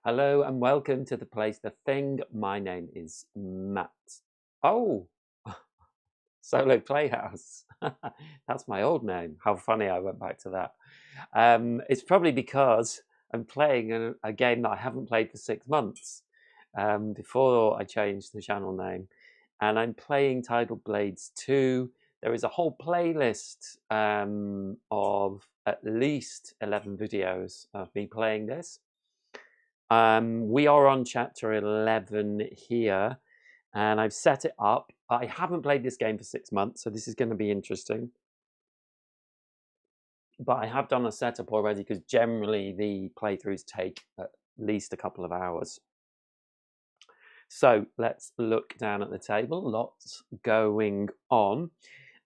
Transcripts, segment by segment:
Hello and welcome to The Place, The Thing. My name is Matt. Oh, Solo Playhouse. That's my old name. How funny I went back to that. It's probably because I'm playing a game that I haven't played for 6 months before I changed the channel name. And I'm playing Tidal Blades 2. There is a whole playlist of at least 11 videos of me playing this. We are on chapter 11 here, and I've set it up. I haven't played this game for 6 months, so this is going to be interesting. But I have done a setup already because generally the playthroughs take at least a couple of hours. So let's look down at the table. Lots going on.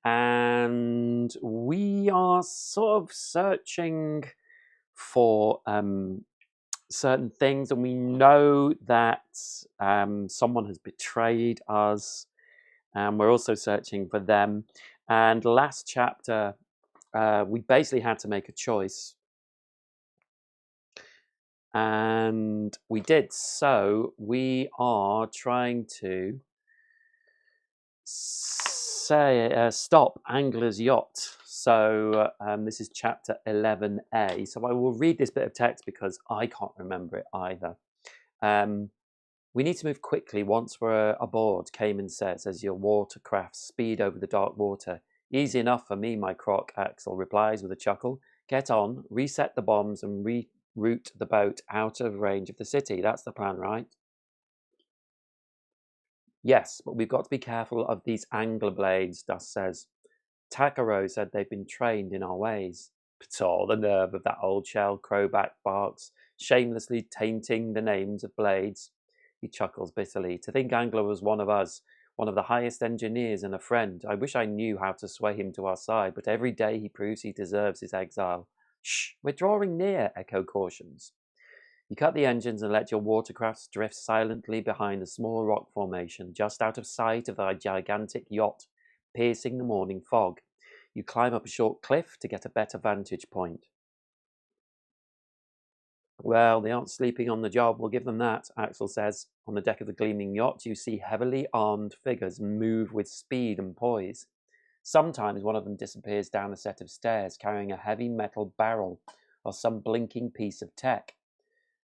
And we are sort of searching for certain things, and we know that someone has betrayed us, and we're also searching for them. And last chapter, we basically had to make a choice, and we did. So we are trying to stop Angler's yacht. So this is chapter 11a. So I will read this bit of text because I can't remember it either. We need to move quickly once we're aboard, Cayman says, as your watercraft speed over the dark water. Easy enough for me, my croc, Axel replies with a chuckle. Get on, reset the bombs, and reroute the boat out of range of the city. That's the plan, right? Yes, but we've got to be careful of these angler blades, Dust says. Takaro said they've been trained in our ways. Ptah, the nerve of that old shell, Crowback barks, shamelessly tainting the names of blades. He chuckles bitterly. To think Angler was one of us, one of the highest engineers and a friend. I wish I knew how to sway him to our side, but every day he proves he deserves his exile. Shh, we're drawing near, Echo cautions. You cut the engines and let your watercraft drift silently behind a small rock formation, just out of sight of our gigantic yacht, piercing the morning fog. You climb up a short cliff to get a better vantage point. Well, they aren't sleeping on the job, we'll give them that, Axel says. On the deck of the gleaming yacht, you see heavily armed figures move with speed and poise. Sometimes one of them disappears down a set of stairs, carrying a heavy metal barrel or some blinking piece of tech.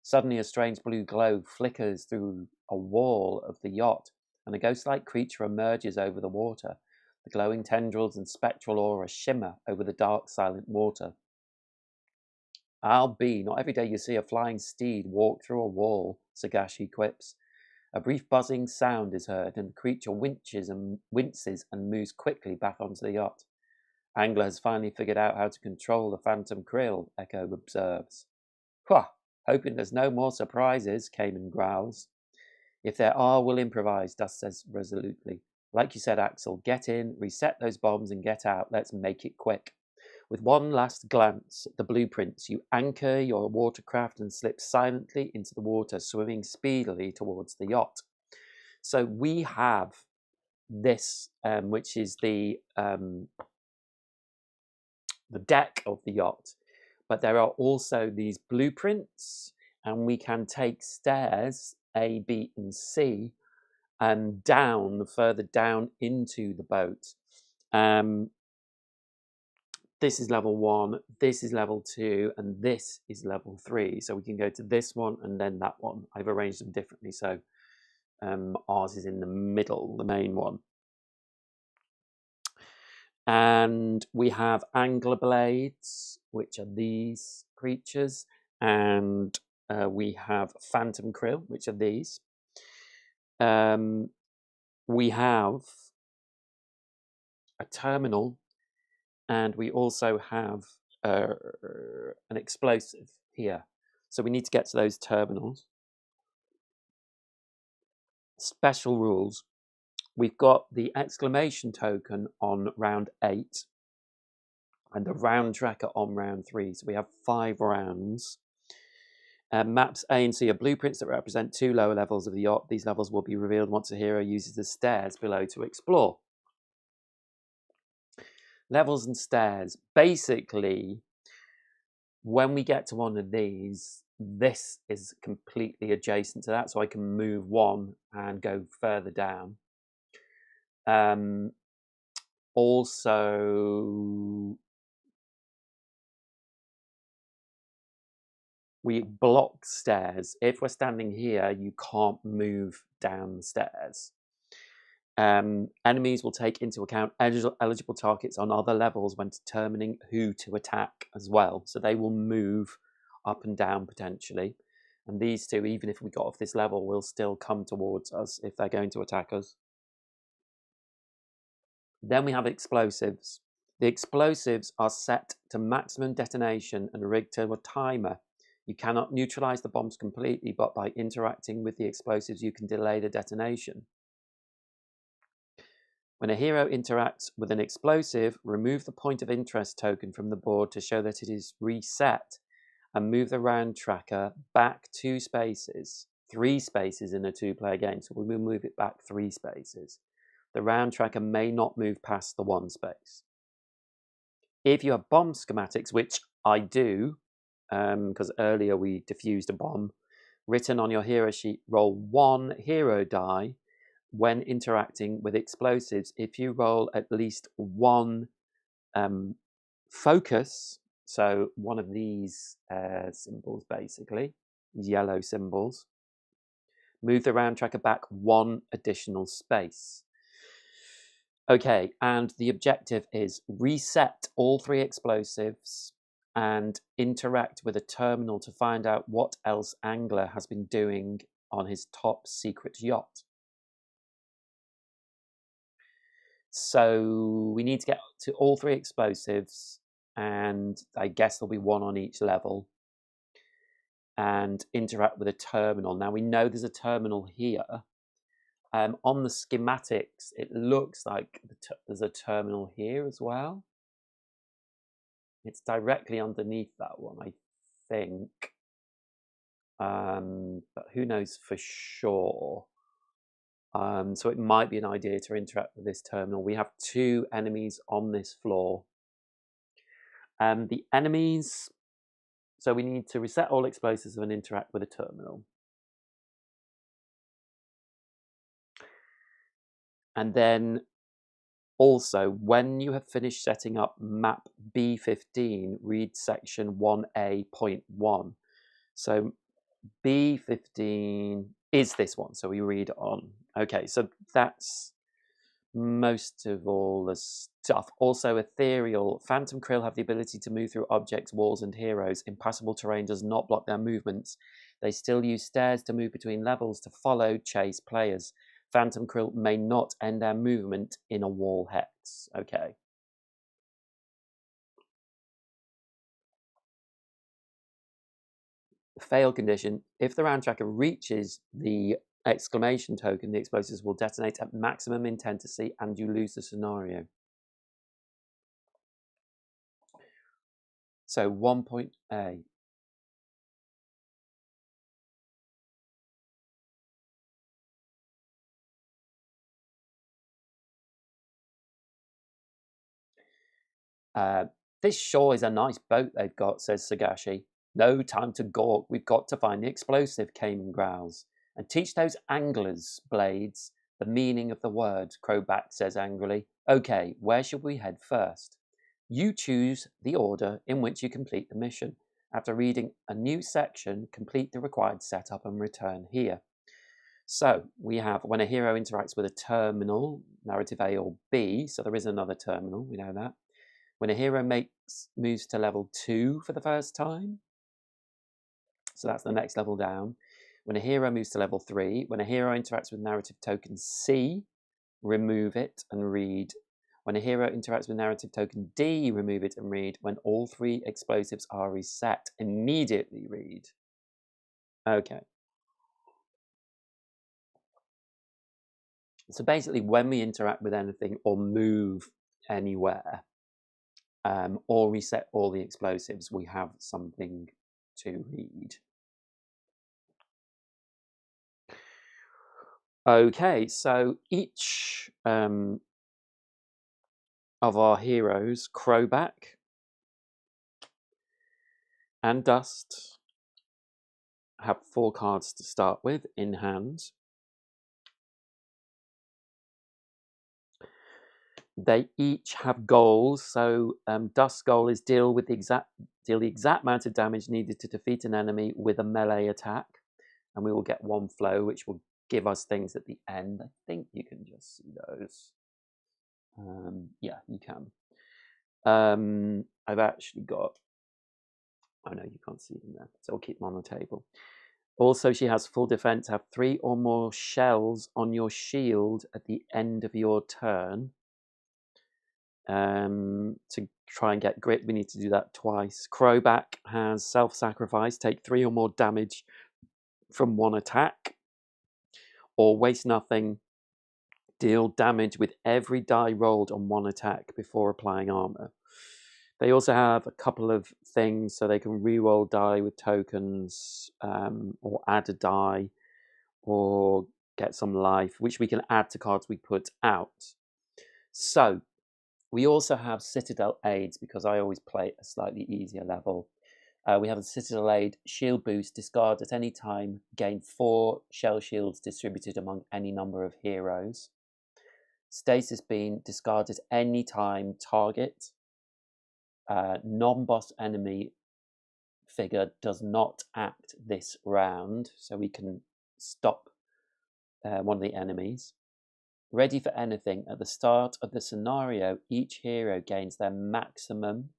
Suddenly a strange blue glow flickers through a wall of the yacht, and a ghost-like creature emerges over the water. The glowing tendrils and spectral aura shimmer over the dark, silent water. I'll be, not every day you see a flying steed walk through a wall, Sagashi quips. A brief buzzing sound is heard, and the creature winces and moves quickly back onto the yacht. Angler has finally figured out how to control the phantom krill, Echo observes. Whew, hoping there's no more surprises, Cayman growls. If there are, we'll improvise, Dust says resolutely. Like you said, Axel, get in, reset those bombs, and get out. Let's make it quick. With one last glance at the blueprints, you anchor your watercraft and slip silently into the water, swimming speedily towards the yacht. So we have this, which is the deck of the yacht, but there are also these blueprints, and we can take stairs A, B, and C, and further down into the boat. This is level 1, this is level 2, and this is level 3. So we can go to this one and then that one. I've arranged them differently, so ours is in the middle, the main one. And we have angler blades, which are these creatures, and we have phantom krill, which are these. We have a terminal, and we also have an explosive here. So we need to get to those terminals. Special rules. We've got the exclamation token on round 8 and the round tracker on round 3. So we have 5 rounds. Maps A and C are blueprints that represent 2 lower levels of the yacht. These levels will be revealed once a hero uses the stairs below to explore. Levels and stairs. Basically, when we get to one of these, this is completely adjacent to that, so I can move one and go further down. Also, we block stairs. If we're standing here, you can't move downstairs. Enemies will take into account eligible targets on other levels when determining who to attack as well. So they will move up and down potentially. And these two, even if we got off this level, will still come towards us if they're going to attack us. Then we have explosives. The explosives are set to maximum detonation and rigged to a timer. You cannot neutralize the bombs completely, but by interacting with the explosives, you can delay the detonation. When a hero interacts with an explosive, remove the point of interest token from the board to show that it is reset, and move the round tracker back 2 spaces, 3 spaces in a 2-player game, so we will move it back 3 spaces. The round tracker may not move past the 1 space. If you have bomb schematics, which I do, because earlier we defused a bomb, written on your hero sheet, roll 1 hero die when interacting with explosives. If you roll at least 1 focus, so one of these symbols basically, these yellow symbols, move the round tracker back 1 additional space. Okay, and the objective is reset all 3 explosives and interact with a terminal to find out what else Angler has been doing on his top secret yacht. So we need to get to all 3 explosives, and I guess there'll be 1 on each level, and interact with a terminal. Now we know there's a terminal here. On the schematics, it looks like there's a terminal here as well. It's directly underneath that one, I think. But who knows for sure. So it might be an idea to interact with this terminal. We have 2 enemies on this floor. The enemies, so we need to reset all explosives and interact with a terminal. And then also, when you have finished setting up map B15, read section 1A.1. So B15 is this one, so we read on. Okay, so that's most of all the stuff. Also, ethereal. Phantom Krill have the ability to move through objects, walls, and heroes. Impassable terrain does not block their movements. They still use stairs to move between levels to follow, chase players. Phantom Krill may not end their movement in a wall hex. Okay. Fail condition. If the round tracker reaches the exclamation token, the explosives will detonate at maximum intensity and you lose the scenario. So 1.A. This sure is a nice boat they've got, says Sagashi. No time to gawk. We've got to find the explosive, Cayman growls. And teach those anglers, Blades, the meaning of the word, Crowback says angrily. Okay, where should we head first? You choose the order in which you complete the mission. After reading a new section, complete the required setup and return here. So we have when a hero interacts with a terminal, narrative A or B, so there is another terminal, we know that. When a hero moves to level 2 for the first time, so that's the next level down. When a hero moves to level 3, when a hero interacts with narrative token C, remove it and read. When a hero interacts with narrative token D, remove it and read. When all 3 explosives are reset, immediately read. Okay. So basically, when we interact with anything or move anywhere, or reset all the explosives, we have something to read. Okay, so each of our heroes, Crowback and Dust, have 4 cards to start with in hand. They each have goals. So Dust's goal is deal the exact amount of damage needed to defeat an enemy with a melee attack, and we will get 1 flow, which will give us things at the end. I think you can just see those. Yeah, you can. I've actually got. Oh no, you can't see them there, so I'll keep them on the table. Also, she has full defense. Have 3 or more shells on your shield at the end of your turn. To try and get grit, we need to do that twice. Crowback has self-sacrifice. Take 3 or more damage from 1 attack. Or waste nothing. Deal damage with every die rolled on 1 attack before applying armor. They also have a couple of things, so they can re-roll die with tokens, or add a die, or get some life, which we can add to cards we put out. So, we also have Citadel aids, because I always play a slightly easier level. We have a Citadel aid, shield boost, discard at any time, gain 4 shell shields distributed among any number of heroes. Stasis beam, discard at any time, target. Non-boss enemy figure does not act this round, so we can stop one of the enemies. Ready for anything. At the start of the scenario, each hero gains their maximum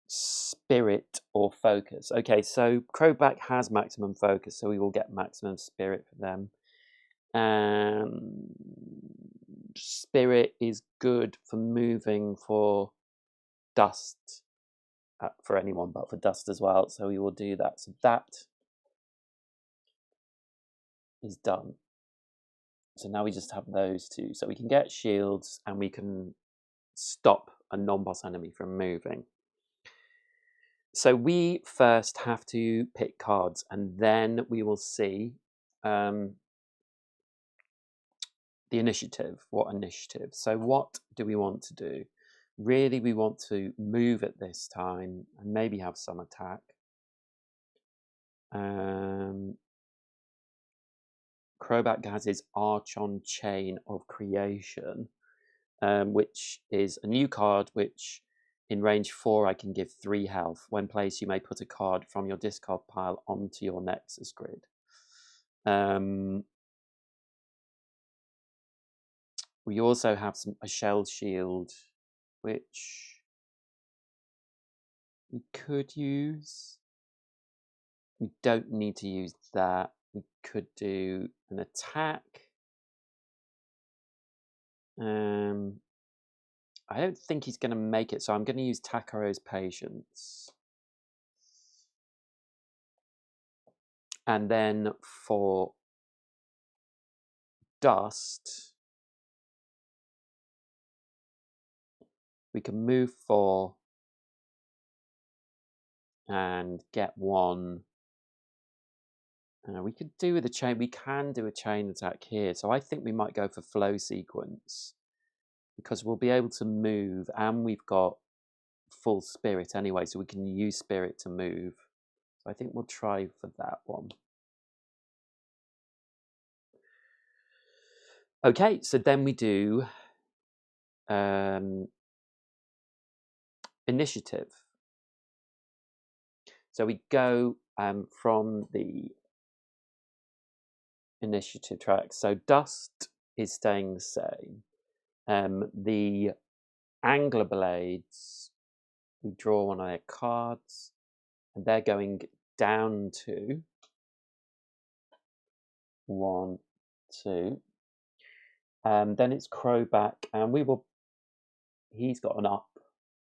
spirit or focus. Okay, so Crowback has maximum focus, so we will get maximum spirit for them. Spirit is good for moving for Dust, for anyone but for Dust as well, so we will do that. So that is done. So now we just have those 2. So we can get shields and we can stop a non-boss enemy from moving. So we first have to pick cards, and then we will see the initiative. What initiative? So what do we want to do? Really, we want to move at this time and maybe have some attack. Crowback has his Arch on Chain of Creation, which is a new card which in range 4 I can give 3 health. When placed, you may put a card from your discard pile onto your Nexus grid. We also have a shell shield, which we could use. We don't need to use that. We could do an attack. I don't think he's going to make it, so I'm going to use Takaro's Patience. And then for Dust, we can move 4 and get 1. We could do with a chain. We can do a chain attack here, so I think we might go for flow sequence, because we'll be able to move, and we've got full spirit anyway, so we can use spirit to move. So I think we'll try for that one. Okay, so then we do initiative. So we go from the initiative track. So Dust is staying the same. The Angler Blades, we draw one of their cards, and they're going down to 1, 2. Then it's Crowback, and he's got an up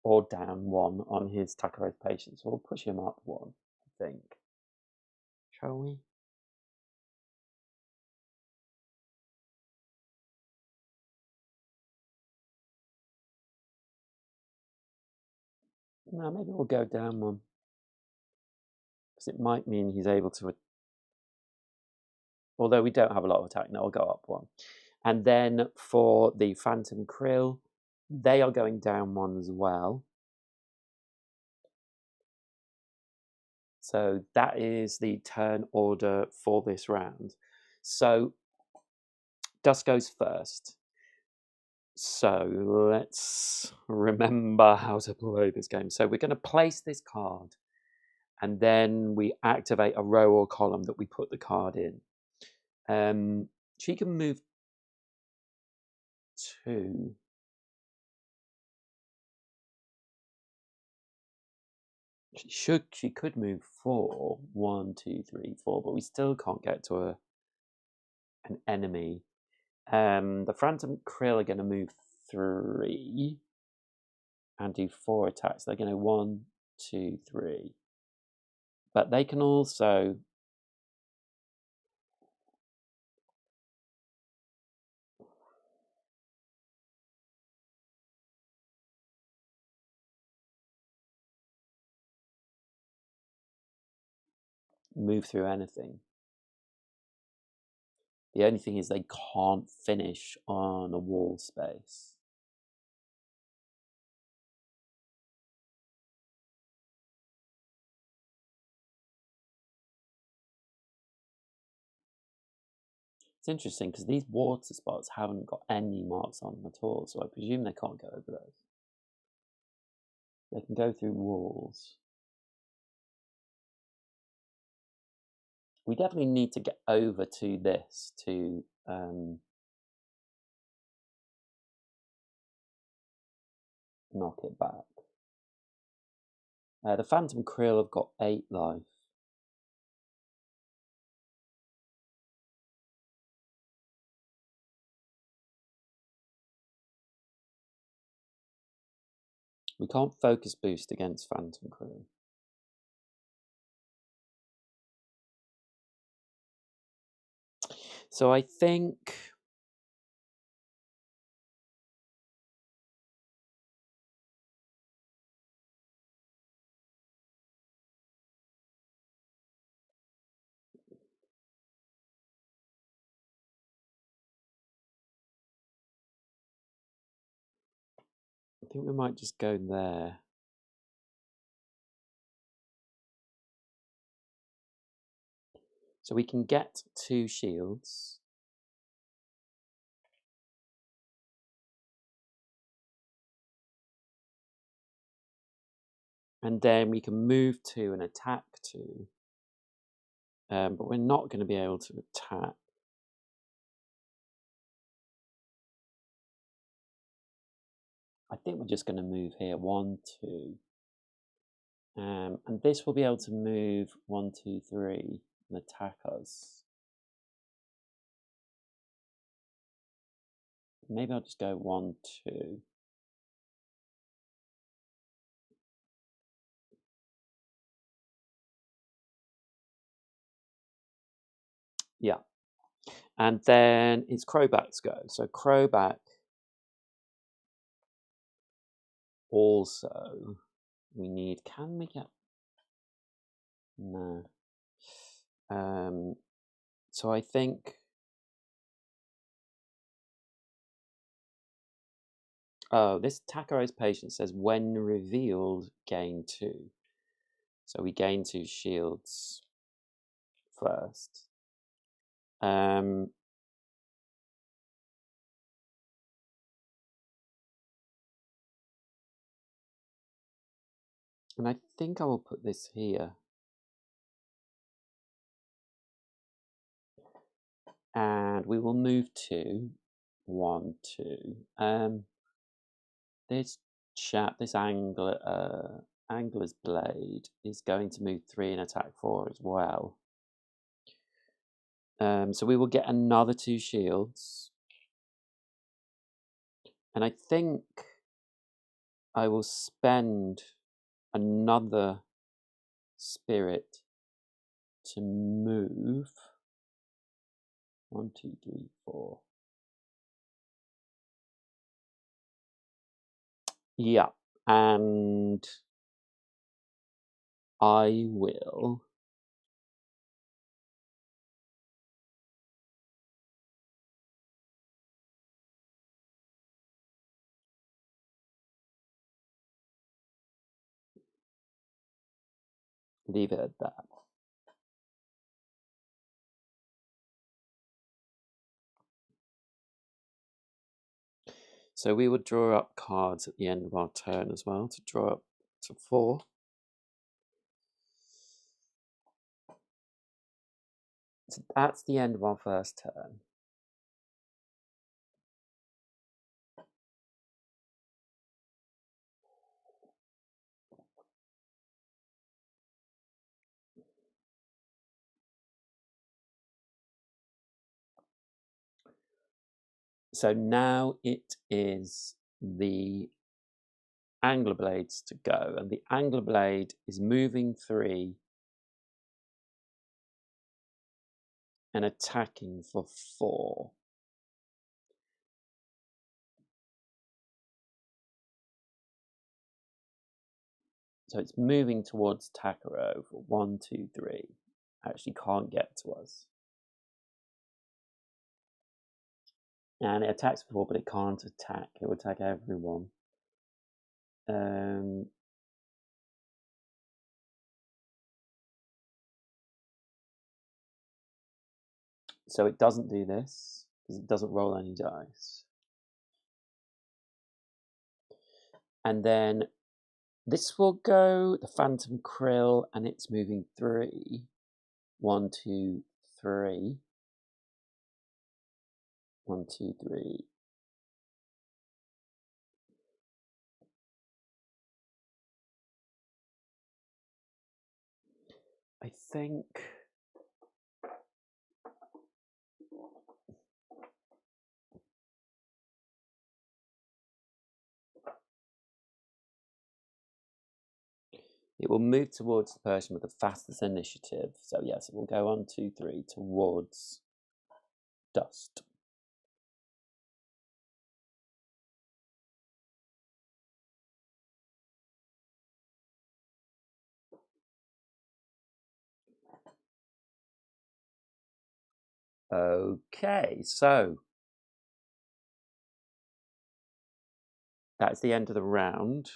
or down 1 on his Takaro's Patience, so we'll push him up 1, I think. Shall we? No, maybe we'll go down 1. Because it might mean he's able to... Although we don't have a lot of attack, no, we'll go up 1. And then for the Phantom Krill, they are going down 1 as well. So that is the turn order for this round. So Dusk goes first. So let's remember how to play this game. So we're going to place this card, and then we activate a row or column that we put the card in. She can move 2. She could move 4. 1, 2, 3, 4, but we still can't get to an enemy. The Phantom Krill are going to move 3 and do 4 attacks. They're going to 1, 2, 3. But they can also move through anything. The only thing is they can't finish on a wall space. It's interesting because these water spots haven't got any marks on them at all, so I presume they can't go over those. They can go through walls. We definitely need to get over to this to knock it back. The Phantom Krill have got 8 life. We can't focus boost against Phantom Krill. So I think we might just go there. So we can get 2 shields. And then we can move 2 and attack 2. But we're not going to be able to attack. I think we're just going to move here 1, 2. And this will be able to move 1, 2, 3 and attack us. Maybe I'll just go 1, 2. Yeah. And then it's Crowback's go. So Crowback also, we need, can we get, no. So I think, oh, this Takaro's patient says when revealed, gain 2. So we gain 2 shields first. And I think I will put this here. And we will move 2. 1, 2. This chap, this Angler's Blade, is going to move 3 and attack 4 as well. So we will get another 2 shields. And I think I will spend another spirit to move 1, 2, 3, 4. Yeah, and I will leave it at that. So we would draw up cards at the end of our turn as well to draw up to 4. So that's the end of our first turn. So now it is the angler blades to go, and the angler blade is moving 3 and attacking for 4. So it's moving towards Takaro for 1, 2, 3. Actually can't get to us. And it attacks for 4, but it can't attack. It will attack everyone. So it doesn't do this, because it doesn't roll any dice. And then this will go, the Phantom Krill, and it's moving 3. 1, 2, 3. 1, 2, 3. I think it will move towards the person with the fastest initiative. So yes, it will go 1, 2, 3 towards Dust. Okay, so that's the end of the round.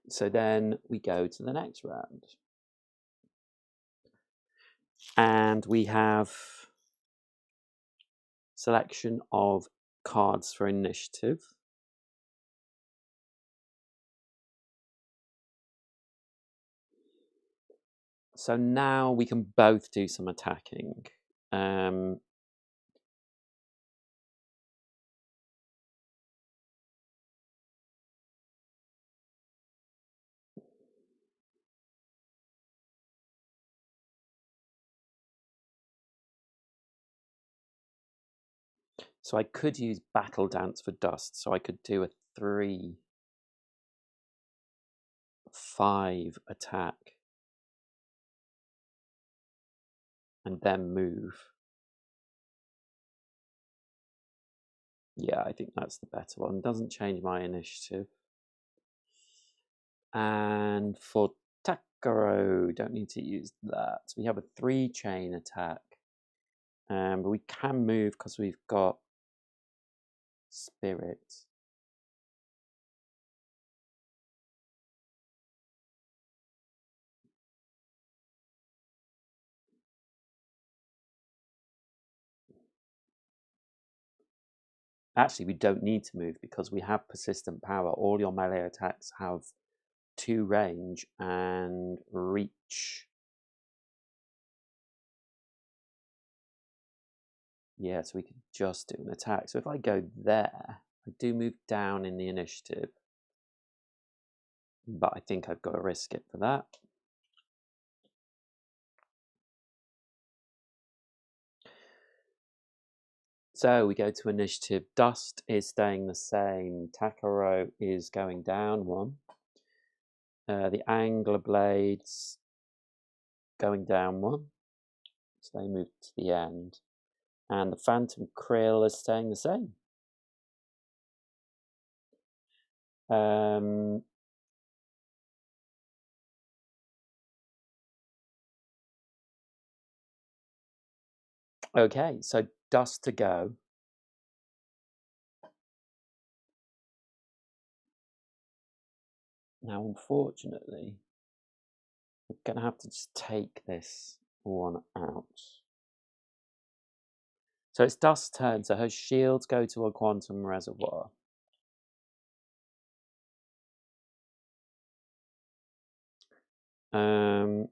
So then we go to the next round. And we have selection of cards for initiative. So now we can both do some attacking. So I could use Battle Dance for Dust. So I could do a 3, 5 attack and then move. Yeah, I think that's the better one. Doesn't change my initiative. And for Takaro, don't need to use that. So we have a 3 chain attack. But we can move because we've got Spirit. Actually, we don't need to move because we have Persistent Power. All your melee attacks have 2 range and reach. Yeah, so we could just do an attack. So if I go there, I do move down in the initiative. But I think I've got to risk it for that. So we go to initiative. Dust is staying the same. Takaro is going down 1. The Angler Blades going down 1. So they move to the end. And the Phantom Krill is staying the same. Okay, so dust to go. Now, unfortunately, we're going to have to just take this one out. So it's dust's turn, so her shields go to a quantum reservoir. And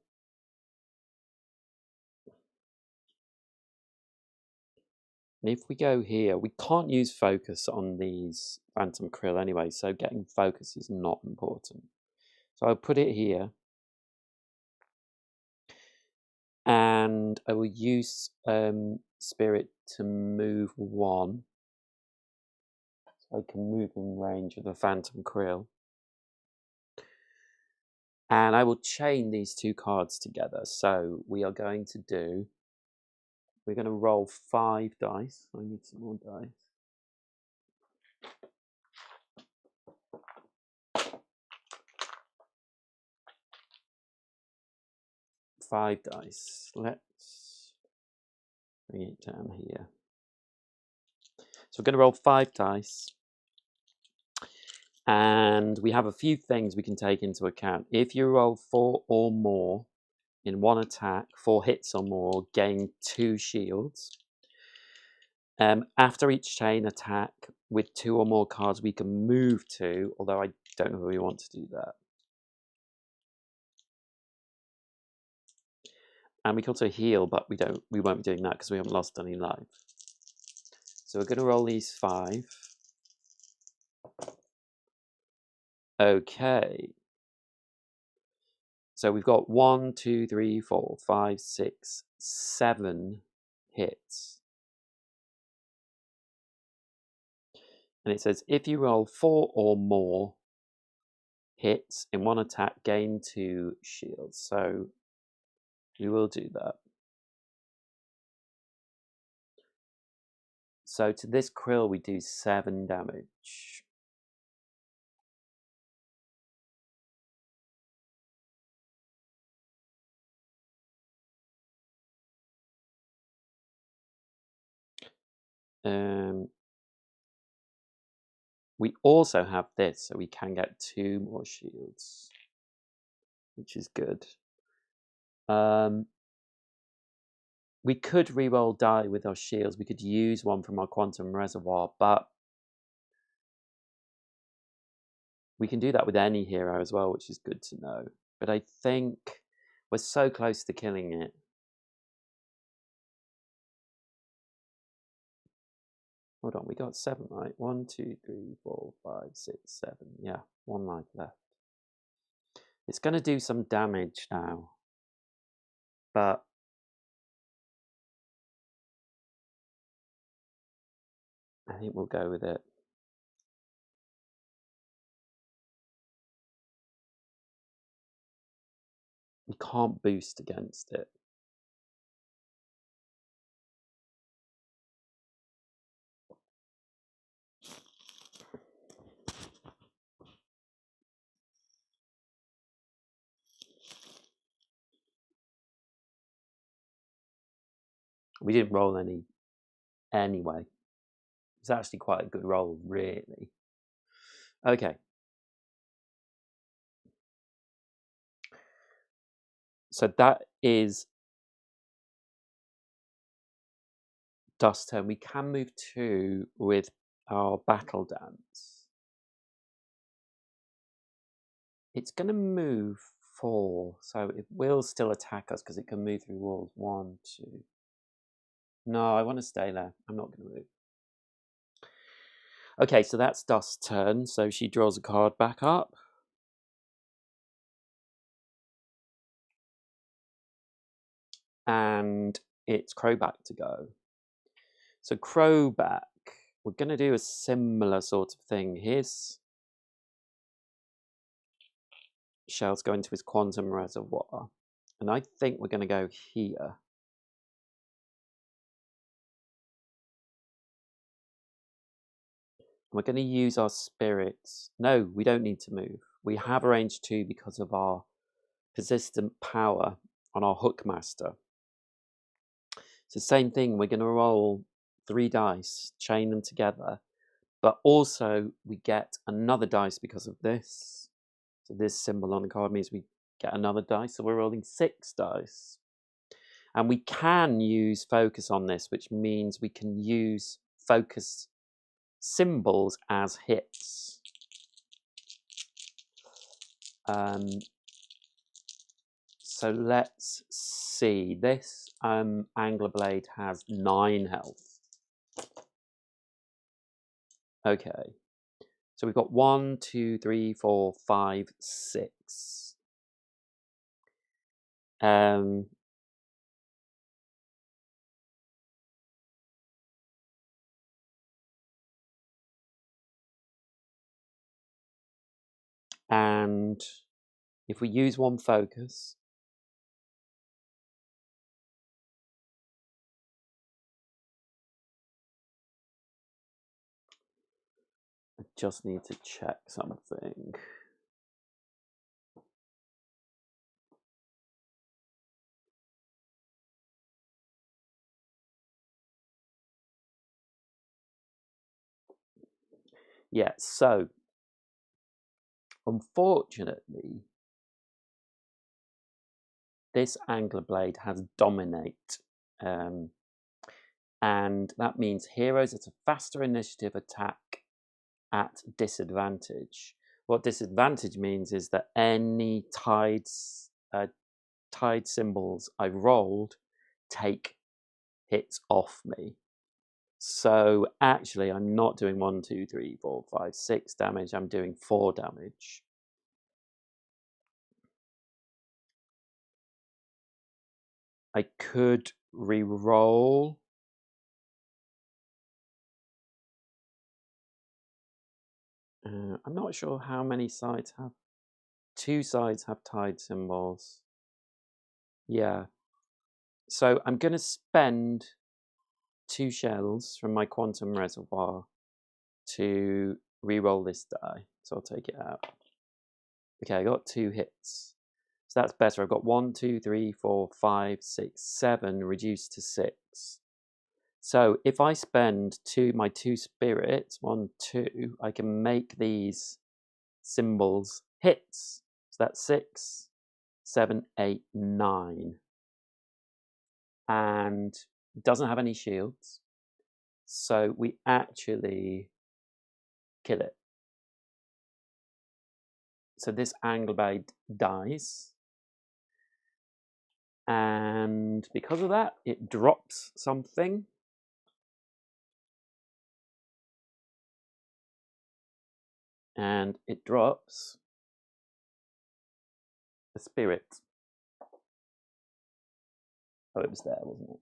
if we go here, we can't use focus on these phantom krill anyway, so getting focus is not important. So I'll put it here. And I will use spirit to move one. So I can move in range of the phantom krill. And I will chain these two cards together. So we are going to do, we're going to roll 5 dice. I need some more dice. 5 dice. Let's bring it down here. So we're going to roll 5 dice. And we have a few things we can take into account. If you roll 4 or more in one attack, 4 hits or more, gain 2 shields. After each chain attack with 2 or more cards, we can move to, although I don't know if we want to do that. And we can also heal, but we won't be doing that because we haven't lost any life. So we're going to roll these 5. Okay. So we've got 1, 2, 3, 4, 5, 6, 7 hits. And it says, if you roll 4 or more hits in one attack, gain 2 shields. So we will do that. So to this krill, we do 7 damage. We also have this, so we can get 2 more shields, which is good. We could reroll die with our shields. We could use one from our quantum reservoir, but we can do that with any hero as well, which is good to know. But I think we're so close to killing it. Hold on, we got 7, right? 1, 2, 3, 4, 5, 6, 7. Yeah, 1 life left. It's going to do some damage now, but I think we'll go with it. We can't boost against it. We didn't roll any anyway. It's actually quite a good roll, really. Okay. So that is dust turn. We can move 2 with our battle dance. It's going to move 4, so it will still attack us because it can move through walls. 1, 2. No, I want to stay there. I'm not going to move. Okay, so that's Dust's turn. So she draws a card back up. And it's Crowback to go. So Crowback, we're going to do a similar sort of thing. His shells go into his quantum reservoir. And I think we're going to go here. We're going to use our spirits. No, we don't need to move. We have a range 2 because of our persistent power on our Hookmaster. So same thing, we're going to roll 3 dice, chain them together, but also we get another dice because of this. So this symbol on the card means we get another dice, so we're rolling 6 dice. And we can use focus on this, which means we can use focus symbols as hits. So let's see. This angler blade has 9 health. Okay. So we've got 1, 2, 3, 4, 5, 6. And if we use 1 focus, I just need to check something. Yeah, so unfortunately, this angler blade has dominate. And that means heroes at a faster initiative attack at disadvantage. What disadvantage means is that any tide symbols I rolled take hits off me. So actually, I'm not doing 1, 2, 3, 4, 5, 6 damage. I'm doing 4 damage. I could re-roll. I'm not sure how many sides have. 2 sides have tide symbols. Yeah. So I'm going to spend 2 shells from my quantum reservoir to re-roll this die. So I'll take it out. Okay, I got 2 hits. So that's better. I've got 1, 2, 3, 4, 5, 6, 7 reduced to 6. So if I spend my 2 spirits, 1, 2, I can make these symbols hits. So that's 6, 7, 8, 9. And it doesn't have any shields. So we actually kill it. So this angler blade dies. And because of that, it drops something. And it drops a spirit. Oh, it was there, wasn't it?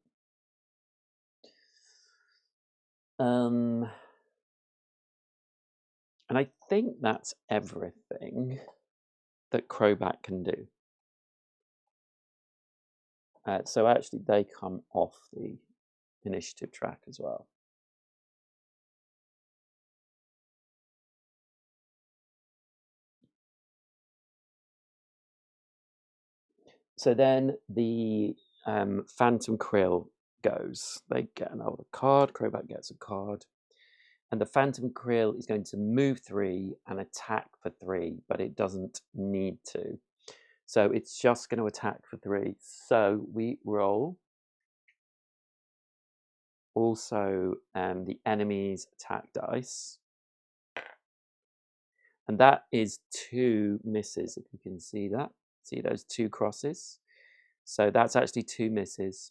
And I think that's everything that Crobat can do. So actually, they come off the initiative track as well. So then the Phantom Krill goes. They get another card. Crobat gets a card. And the Phantom Krill is going to move 3 and attack for 3, but it doesn't need to. So it's just going to attack for 3. So we roll. Also, the enemy's attack dice. And that is 2 misses, if you can see that. See those 2 crosses? So that's actually 2 misses.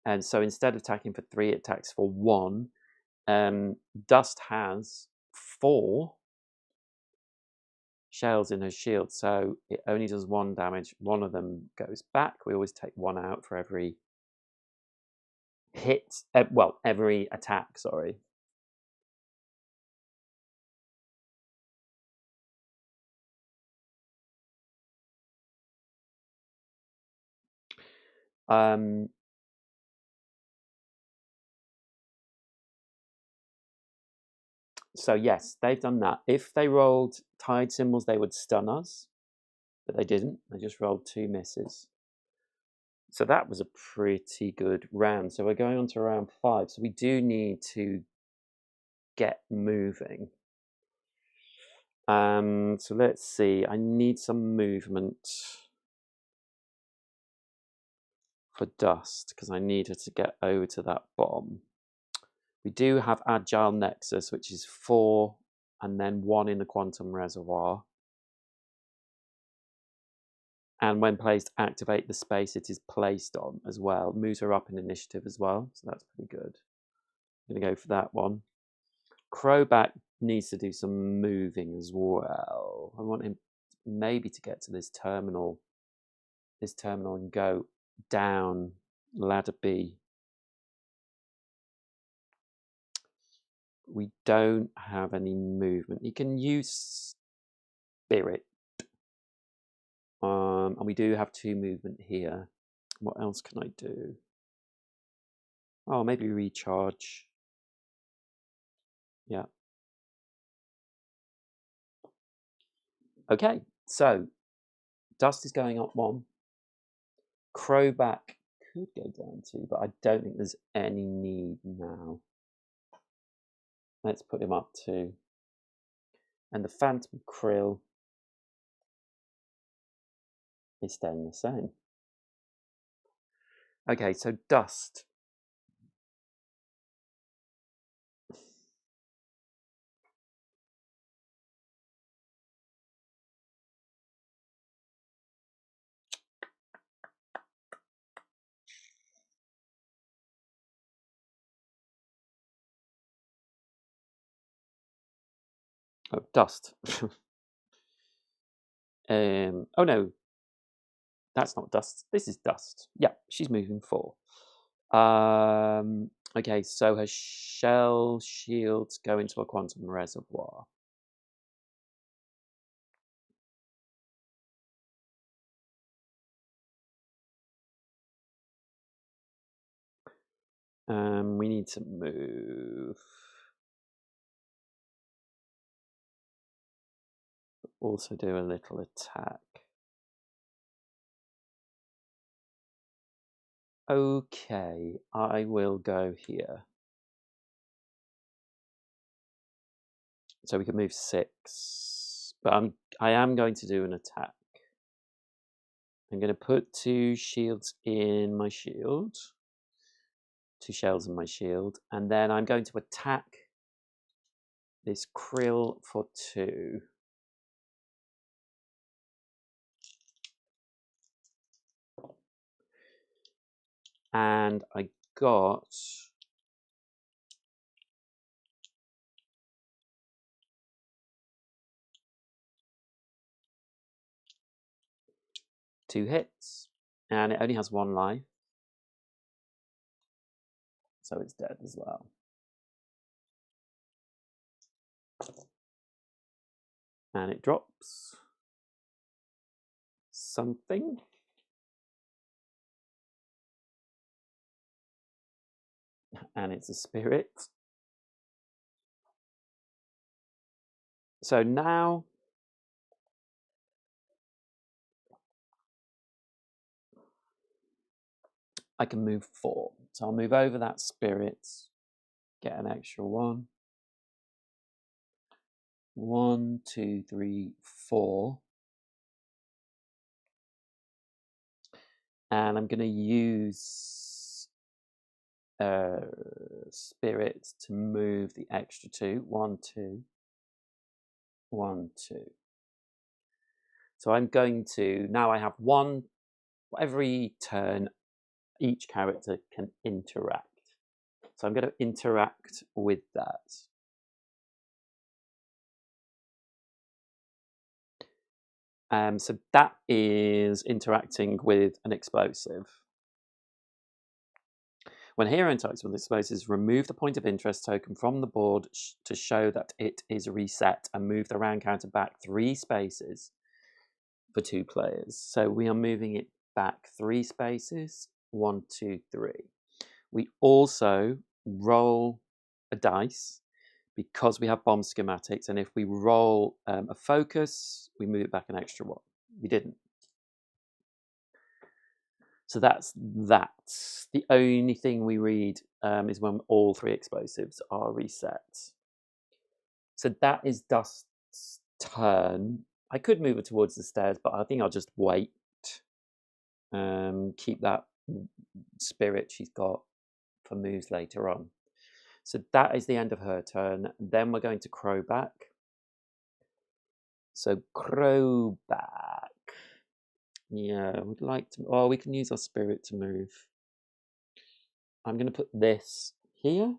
And so instead of attacking for 3, it attacks for 1. Dust has 4 shells in her shield, so it only does 1 damage. 1 of them goes back. We always take 1 out for every hit, well, every attack, sorry. So yes, they've done that. If they rolled tide symbols, they would stun us, but they didn't. They just rolled 2 misses. So that was a pretty good round. So we're going on to round 5. So we do need to get moving. So let's see. I need some movement for Dust because I need her to get over to that bomb. We do have Agile Nexus, which is 4 and then 1 in the Quantum Reservoir. And when placed, activate the space it is placed on as well. Moves her up in initiative as well, so that's pretty good. I'm going to go for that one. Crowback needs to do some moving as well. I want him maybe to get to this terminal and go down ladder B. We don't have any movement. He can use Spirit. And we do have 2 movement here. What else can I do? Oh, maybe recharge. Yeah. Okay, so Dust is going up 1. Crowback could go down 2, but I don't think there's any need now. Let's put him up 2. And the Phantom Krill is staying the same. Okay, so Dust. Oh, Dust. Oh no, that's not Dust. This is Dust. Yeah, she's moving 4. Okay, so her shell shields go into a Quantum Reservoir. We need to move. Also do a little attack. Okay, I will go here. So we can move 6. But I am going to do an attack. I'm going to put 2 shields in my shield. 2 shells in my shield. And then I'm going to attack this krill for 2. And I got... two hits, and it only has 1 life, so it's dead as well. And it drops something. And it's a spirit. So now I can move 4. So I'll move over that spirit, get an extra 1. 1, 2, 3, 4. And I'm going to use spirit to move the extra 2. 1, 2. 1, 2. So I'm going to, now I have 1, every turn each character can interact. So I'm going to interact with that. So that is interacting with an explosive. When a hero interacts with explosives, remove the point of interest token from the board to show that it is reset and move the round counter back 3 spaces for 2 players. So we are moving it back 3 spaces, 1, 2, 3. We also roll a dice, because we have bomb schematics, and if we roll a focus, we move it back an extra one. We didn't. So that's that. The only thing we read is when all 3 explosives are reset. So that is Dust's turn. I could move her towards the stairs, but I think I'll just wait. Keep that spirit she's got for moves later on. So that is the end of her turn. Then we're going to Crowback. So Crowback. Yeah, we'd like to. Oh, we can use our spirit to move. I'm going to put this here.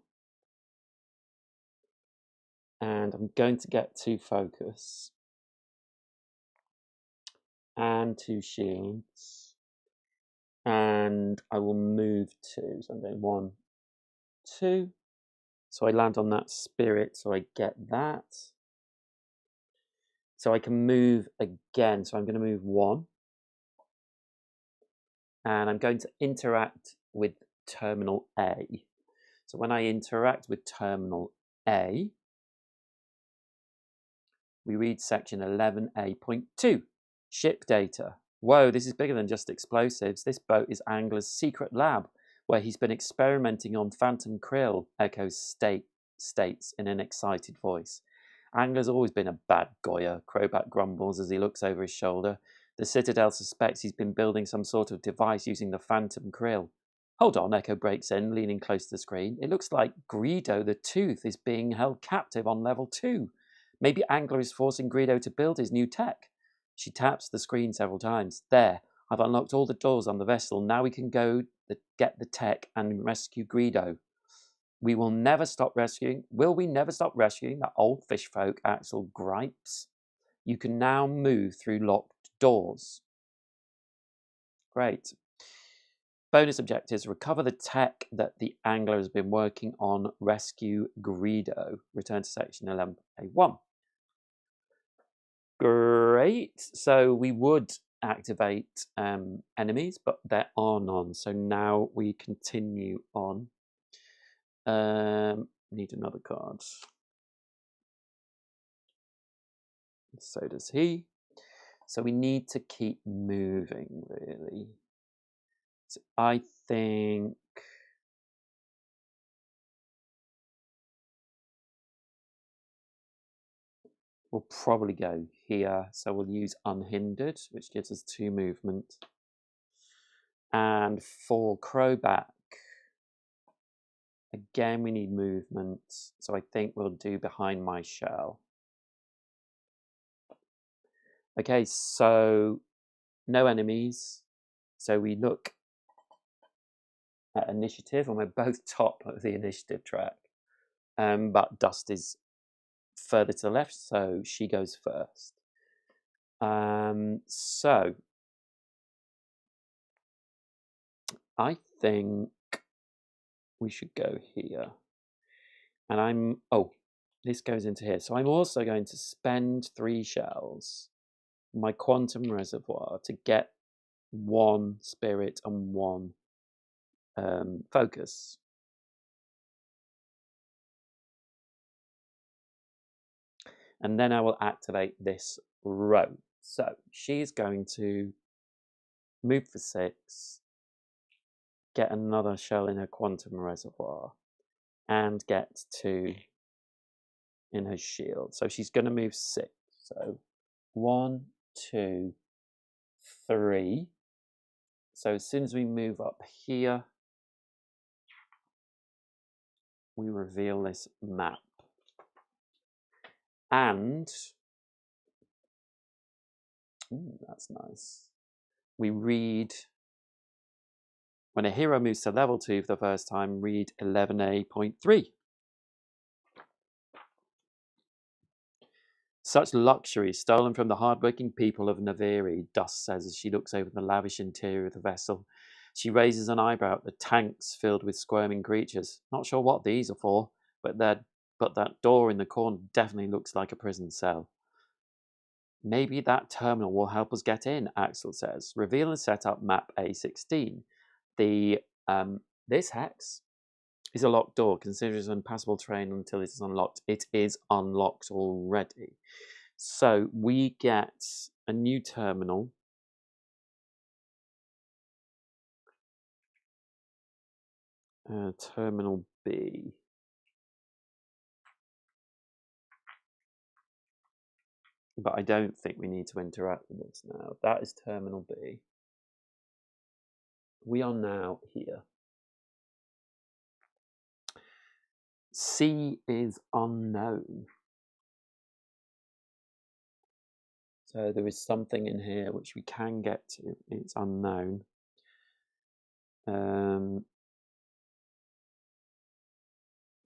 And I'm going to get 2 focus. And 2 shields. And I will move 2. So I'm going 1, 2. So I land on that spirit, so I get that. So I can move again. So I'm going to move 1. And I'm going to interact with Terminal A. So when I interact with Terminal A, we read section 11A.2, ship data. Whoa, this is bigger than just explosives. This boat is Angler's secret lab, where he's been experimenting on phantom krill, Echo states in an excited voice. Angler's always been a bad Goya, Crowback grumbles as he looks over his shoulder. The Citadel suspects he's been building some sort of device using the phantom krill. Hold on, Echo breaks in, leaning close to the screen. It looks like Greedo the Tooth is being held captive on level 2. Maybe Angler is forcing Greedo to build his new tech. She taps the screen several times. There, I've unlocked all the doors on the vessel. Now we can go get the tech and rescue Greedo. We will never stop rescuing. Will we never stop rescuing that old fish folk? Axel gripes. You can now move through locked doors. Great. Bonus objectives: recover the tech that the Angler has been working on. Rescue Greedo. Return to section 11A1. Great. So we would activate enemies, but there are none. So now we continue on. Need another card. So does he. So we need to keep moving, really. So I think we'll probably go here. So we'll use Unhindered, which gives us 2 movement. And for Crowback, again, we need movement. So I think we'll do Behind My Shell. Okay, so no enemies. So we look at initiative, and we're both top of the initiative track. But Dust is further to the left, so she goes first. So I think we should go here. And this goes into here. So I'm also going to spend 3 shells, my quantum reservoir, to get 1 spirit and 1 focus. And then I will activate this row. So she's going to move for 6, get another shell in her quantum reservoir, and get 2 in her shield. So she's going to move 6. So 1, 2, 3. So as soon as we move up here, we reveal this map. And that's nice. We read, when a hero moves to level 2 for the first time, read 11A.3. Such luxury stolen from the hard-working people of Naviri, Dust says as she looks over the lavish interior of the vessel. She raises an eyebrow at the tanks filled with squirming creatures. Not sure what these are for, but that door in the corner definitely looks like a prison cell. Maybe that terminal will help us get in, Axel says. Reveal and set up map A16. This hex is a locked door. Consider it as unpassable terrain until it is unlocked. It is unlocked already. So we get a new terminal. Terminal B. But I don't think we need to interact with this now. That is terminal B. We are now here. C is unknown. So there is something in here which we can get to. It's unknown.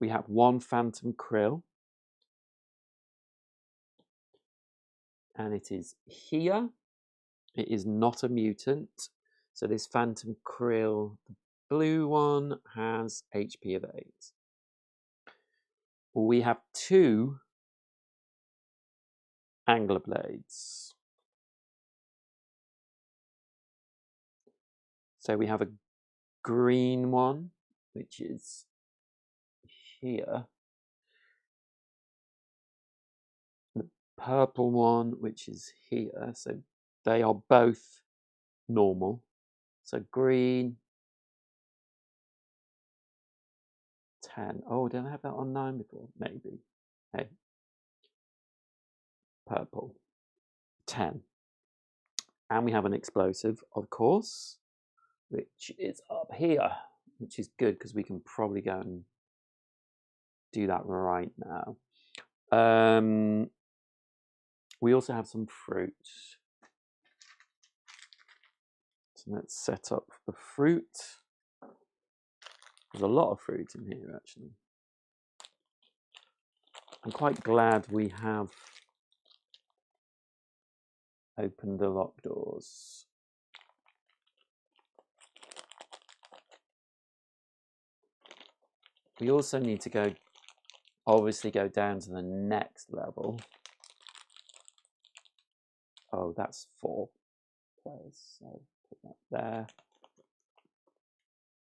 We have one phantom krill. And it is here. It is not a mutant. So this phantom krill, the blue one, has HP of 8. We have 2 angler blades. So we have a green one, which is here. The purple one, which is here. So they are both normal. So green, 10. Oh, did I have that on 9 before? Maybe. Hey. Purple, 10. And we have an explosive, of course, which is up here, which is good because we can probably go and do that right now. We also have some fruit. So let's set up the fruit. There's a lot of fruit in here, actually. I'm quite glad we have opened the locked doors. We also need to go, obviously, go down to the next level. Oh, that's 4 players. So put that there.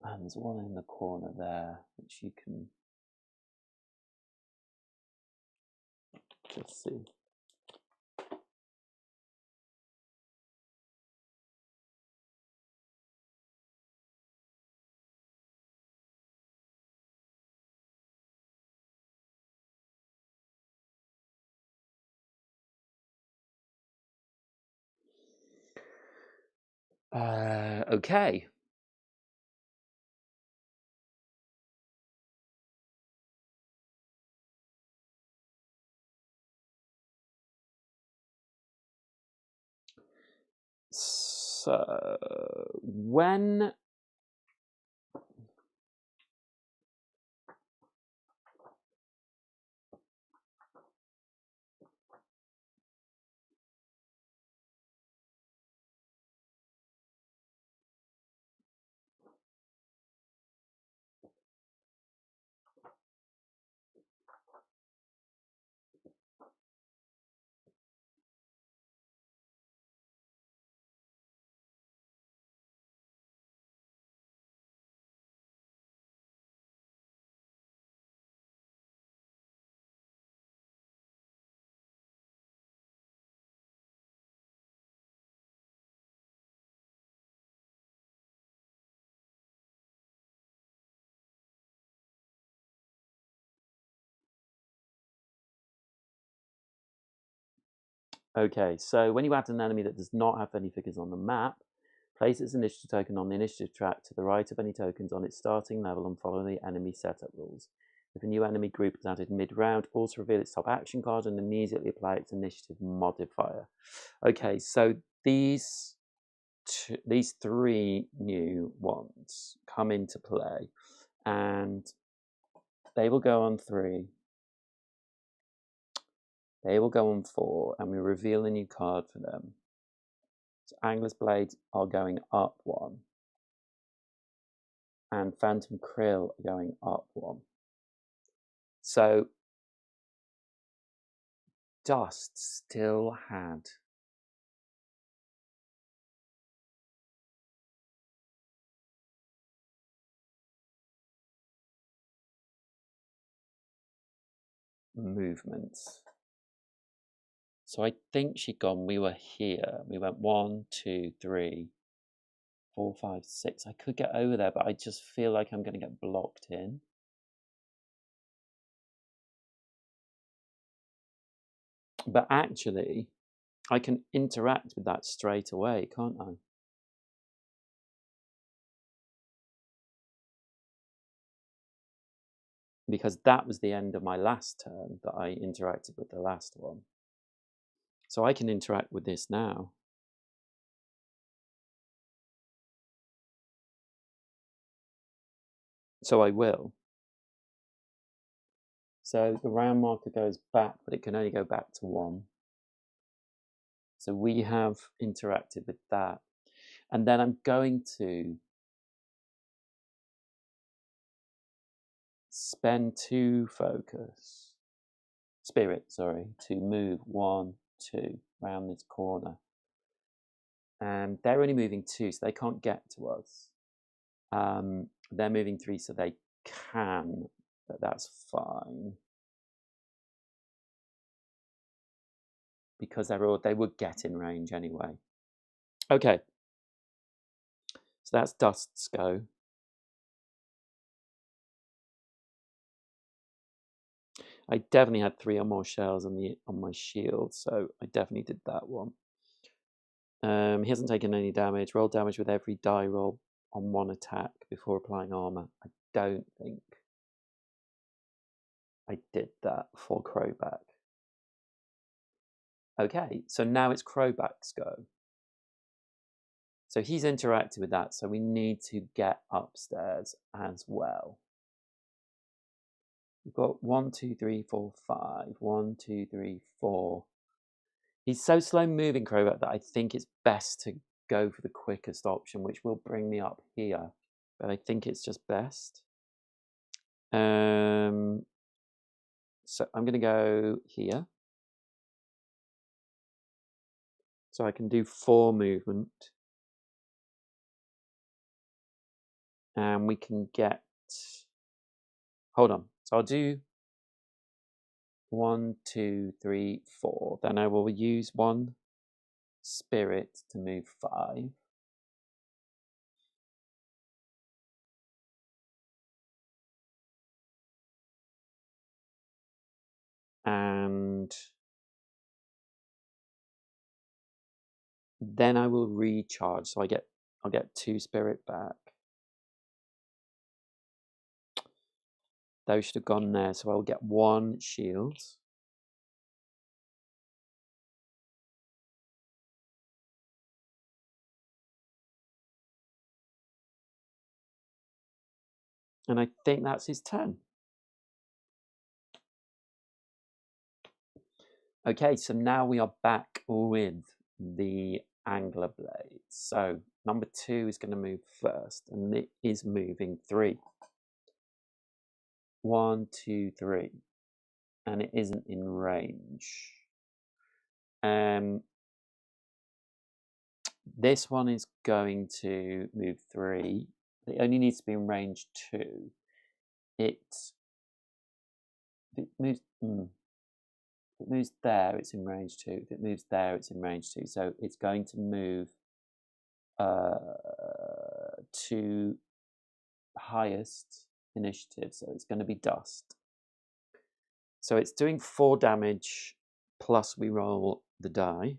And there's one in the corner there, which you can just see. Okay. So when Okay, so when you add an enemy that does not have any figures on the map, place its initiative token on the initiative track to the right of any tokens on its starting level and follow the enemy setup rules. If a new enemy group is added mid-round, also reveal its top action card and immediately apply its initiative modifier. Okay, so these 3 new ones come into play, and they will go on 3. They will go on 4, and we reveal a new card for them. So Angler's Blades are going up 1, and Phantom Krill are going up 1. So Dust still had movement. So I think she'd gone, we were here. We went 1, 2, 3, 4, 5, 6. I could get over there, but I just feel like I'm going to get blocked in. But actually, I can interact with that straight away, can't I? Because that was the end of my last turn that I interacted with the last one. So I can interact with this now. So I will. So the round marker goes back, but it can only go back to 1. So we have interacted with that. And then I'm going to spend 2 spirit, to move 1, 2 around this corner. And they're only moving 2, so they can't get to us. They're moving 3, so they can, but that's fine. Because they would get in range anyway. Okay. So that's Dust's go. I definitely had 3 or more shells on my shield, so I definitely did that one. He hasn't taken any damage. Roll damage with every die roll on 1 attack before applying armor. I don't think I did that for Crowback. Okay, so now it's Crowback's go. So he's interacted with that, so we need to get upstairs as well. We've got 1, 2, 3, 4, 5. 1, 2, 3, 4. He's so slow moving, Crowback, that I think it's best to go for the quickest option, which will bring me up here. But I think it's just best. So I'm going to go here. So I can do 4 movement. And we can get... Hold on. So I'll do 1, 2, 3, 4. Then I will use 1 spirit to move 5. And then I will recharge. So I'll get 2 spirit back. Those should have gone there, so I'll get 1 shield. And I think that's his turn. Okay, so now we are back with the angler blade. So number 2 is going to move first, and it is moving 3. 1, 2, 3. And it isn't in range. This one is going to move 3. It only needs to be in range 2. It moves. If it moves there, it's in range 2. If it moves there, it's in range 2. So it's going to move to highest initiative. So it's going to be Dust. So it's doing 4 damage plus we roll the die.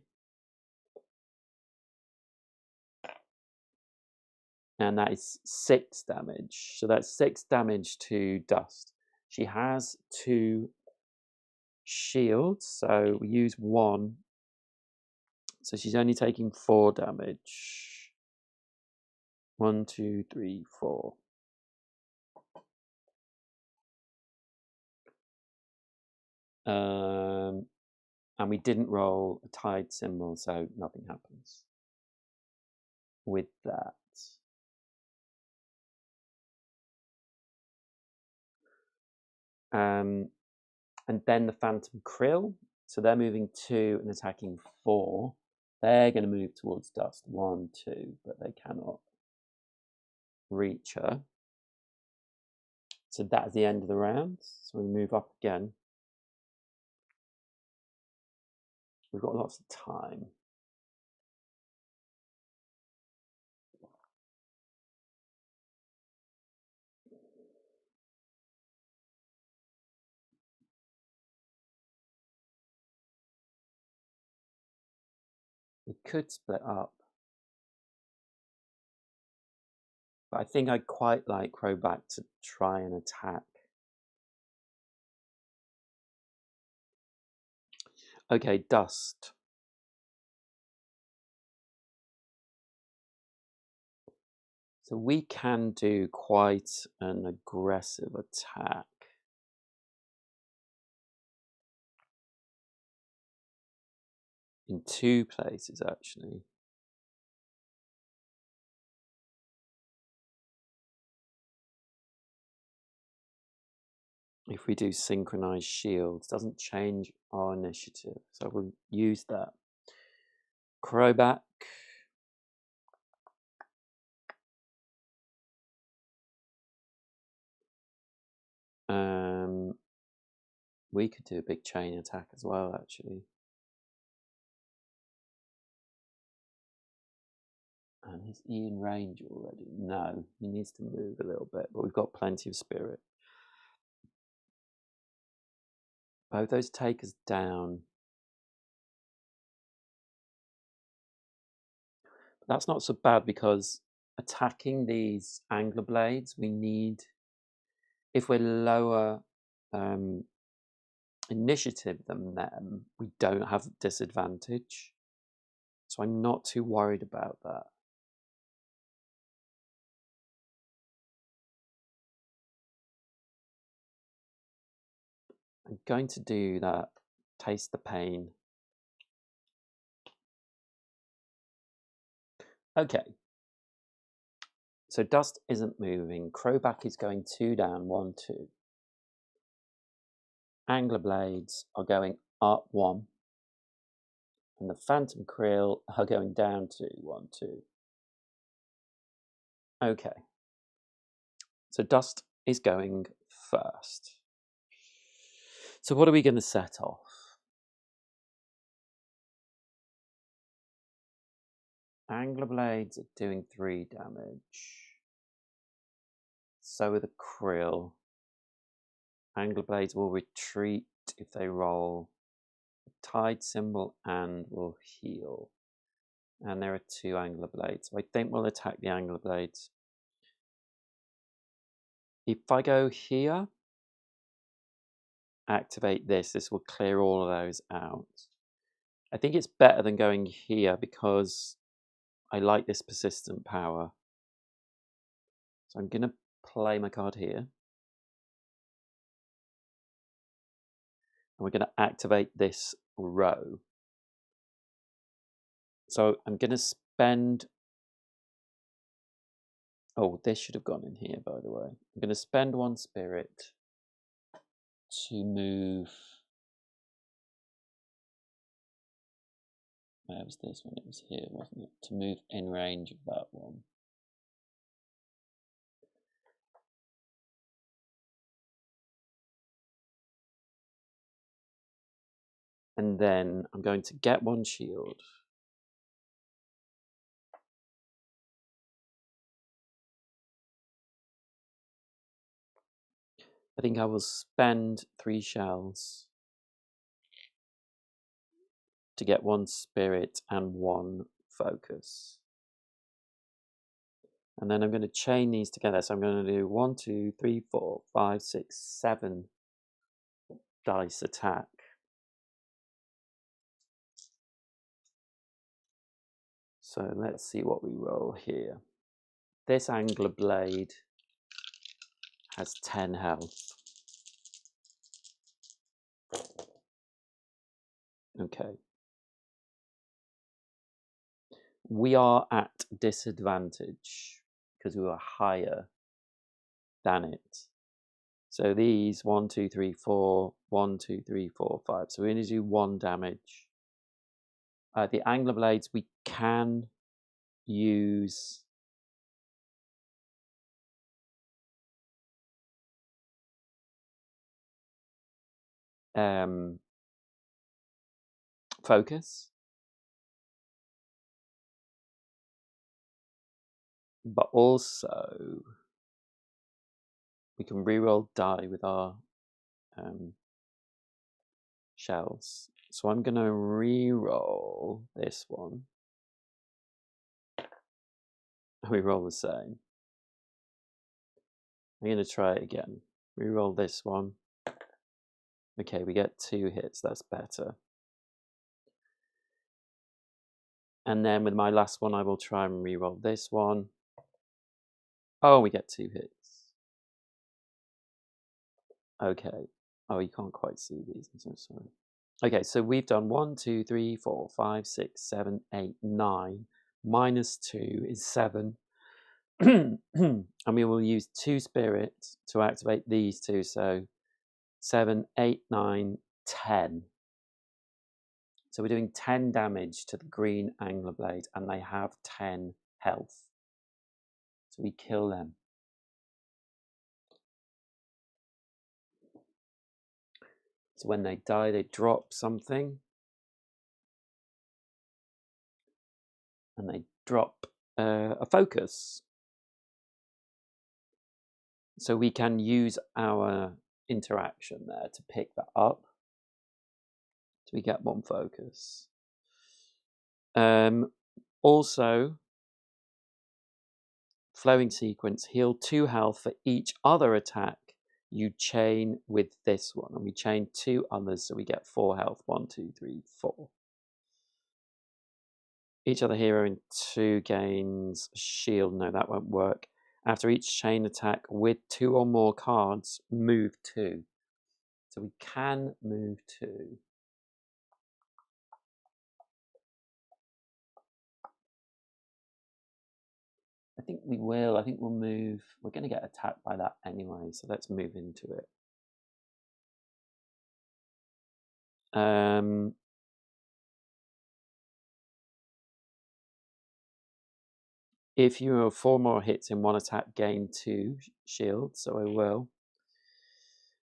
And that is 6 damage. So that's 6 damage to Dust. She has 2 shields, so we use 1. So she's only taking 4 damage. 1, 2, 3, 4. And we didn't roll a tide symbol, so nothing happens with that. And then the Phantom Krill, so they're moving 2 and attacking 4. They're going to move towards Dust 1, 2, but they cannot reach her. So that's the end of the round. So we move up again. We've got lots of time. We could split up. But I think I'd quite like Crowback to try and attack. Okay, Dust. So we can do quite an aggressive attack. In 2 places, actually. If we do synchronized shields, doesn't change our initiative, so we'll use that. Crowback. We could do a big chain attack as well, actually. And is he in range already? No, he needs to move a little bit, but we've got plenty of spirit. Both those take us down. That's not so bad because attacking these angler blades, we need, if we're lower initiative than them, we don't have disadvantage. So I'm not too worried about that. I'm going to do that. Taste the pain. Okay. So Dust isn't moving. Crowback is going 2 down, 1, 2. Angler blades are going up 1. And the Phantom Krill are going down 2, 1, 2. Okay. So Dust is going first. So what are we going to set off? Angler blades are doing 3 damage. So are the krill. Angler blades will retreat if they roll a tide symbol and will heal. And there are 2 angler blades. So I think we'll attack the angler blades. If I go here, activate this, this will clear all of those out. I think it's better than going here because I like this persistent power. So I'm going to play my card here. And we're going to activate this row. So I'm going to spend... Oh, this should have gone in here, by the way. I'm going to spend 1 spirit to move... Where was this one? It was here, wasn't it? To move in range of that one. And then I'm going to get 1 shield. I think I will spend 3 shells to get 1 spirit and 1 focus. And then I'm going to chain these together. So I'm going to do 1, 2, 3, 4, 5, 6, 7 dice attack. So let's see what we roll here. This angler blade has 10 health. Okay. We are at disadvantage because we were higher than it. So these 1, 2, 3, 4, 1, 2, 3, 4, 5. So we're going to do 1 damage. The angler blades we can use. focus. But also, we can reroll die with our shells. So I'm going to reroll this one. We roll the same. I'm going to try it again. Reroll this one. Okay, we get 2 hits. That's better. And then with my last one, I will try and reroll this one. Oh, we get 2 hits. Okay. Oh, you can't quite see these. I'm so sorry. Okay, so we've done 1, 2, 3, 4, 5, 6, 7, 8, 9. Minus 2 is 7. And we will use 2 spirit to activate these 2. So 7, 8, 9, 10. So we're doing 10 damage to the green angler blade, and they have 10 health. So we kill them. So when they die, they drop something. And they drop a focus. So we can use our interaction there to pick that up. So we get 1 focus. Also, flowing sequence, heal 2 health for each other attack you chain with this one. And we chain 2 others, so we get 4 health. 1, 2, 3, 4. Each other hero in 2 gains a shield. No, that won't work. After each chain attack with 2 or more cards, move 2. So we can move 2. I think we will. I think we'll move. We're going to get attacked by that anyway, so let's move into it. If you have 4 more hits in 1 attack, gain 2 shields, so I will.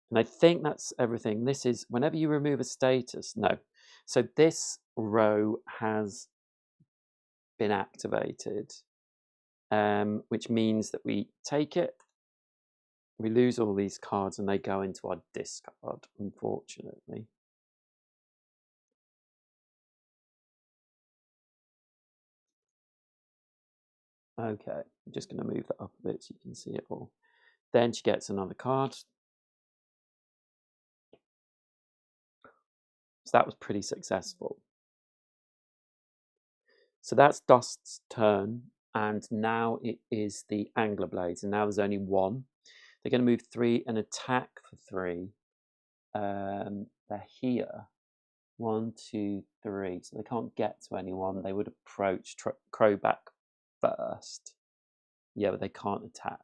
And I think that's everything. This is whenever you remove a status. No. So this row has been activated, which means that we take it, we lose all these cards, and they go into our discard, unfortunately. Okay, I'm just going to move that up a bit so you can see it all. Then she gets another card. So that was pretty successful. So that's Dust's turn, and now it is the Angler Blades, and now there's only 1. They're going to move 3 and attack for 3. They're here. 1, 2, 3. So they can't get to anyone. They would approach Crowback first. Yeah, but they can't attack.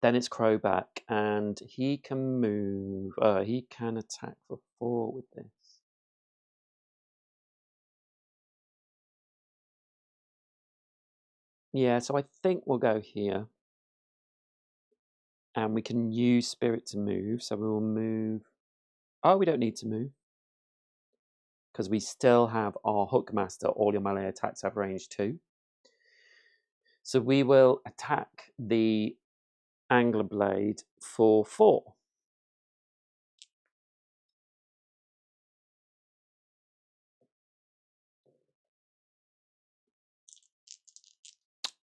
Then it's Crowback, and he can move. He can attack for 4 with this. Yeah, so I think we'll go here. And we can use Spirit to move. So we will move. Oh, we don't need to move. Because we still have our Hookmaster. All your melee attacks have range 2. So we will attack the Angler Blade for 4.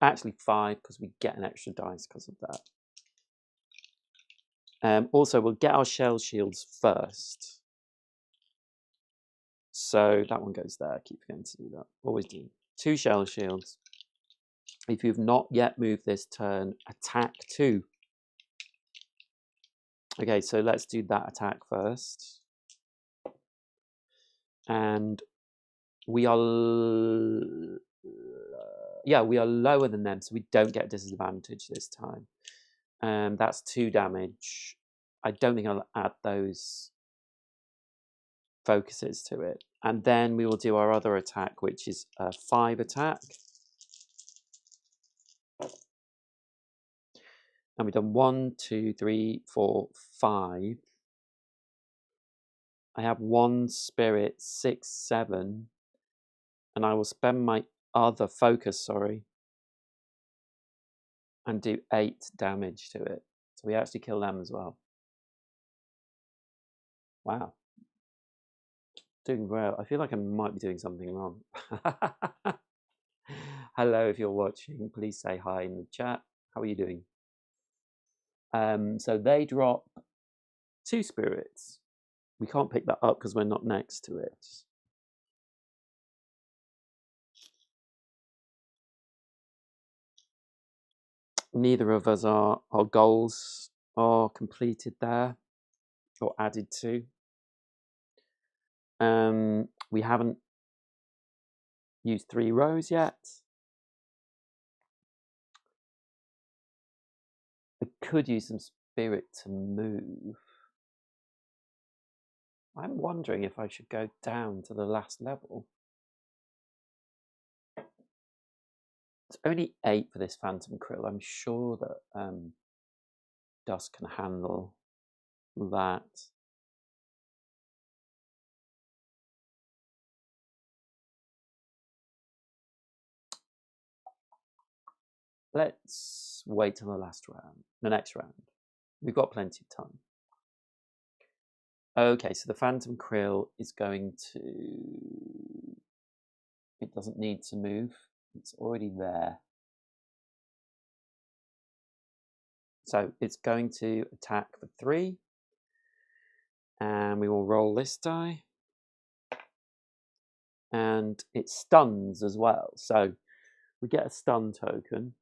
Actually 5, because we get an extra dice because of that. Also, we'll get our shell shields first. So that one goes there. I keep forgetting to do that. Always do. 2 shell shields. If you've not yet moved this turn, attack 2. Okay, so let's do that attack first. And we are lower than them, so we don't get disadvantage this time. That's 2 damage. I don't think I'll add those focuses to it. And then we will do our other attack, which is a 5 attack. And we've done 1, 2, 3, 4, 5. I have 1 spirit, 6, 7, and I will spend my other focus, and do 8 damage to it. So we actually kill them as well. Wow. Doing well. I feel like I might be doing something wrong. Hello, if you're watching, please say hi in the chat. How are you doing? So they drop 2 spirits. We can't pick that up because we're not next to it. Neither of us our goals are completed there or added to. We haven't used 3 rows yet. I could use some spirit to move. I'm wondering if I should go down to the last level. It's only 8 for this Phantom Krill. I'm sure that Dust can handle that. Let's wait till the last round, the next round. We've got plenty of time. Okay, so the Phantom Krill is going to... It doesn't need to move. It's already there. So it's going to attack for 3. And we will roll this die. And it stuns as well. So we get a stun token.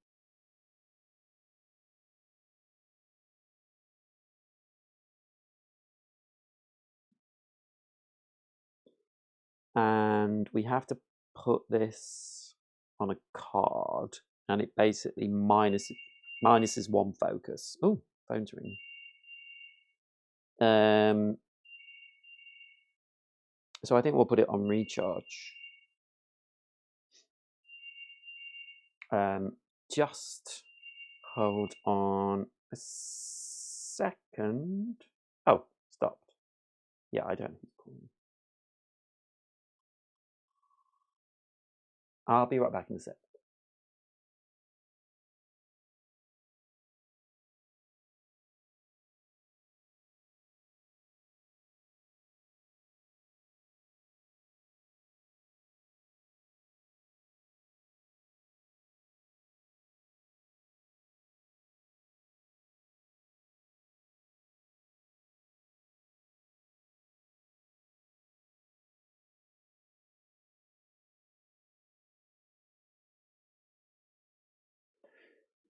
And we have to put this on a card. And it basically minuses 1 focus. Oh, phone's ringing. So I think we'll put it on recharge. Just hold on a second. Oh, stopped. Yeah, I don't know who's calling. I'll be right back in a sec.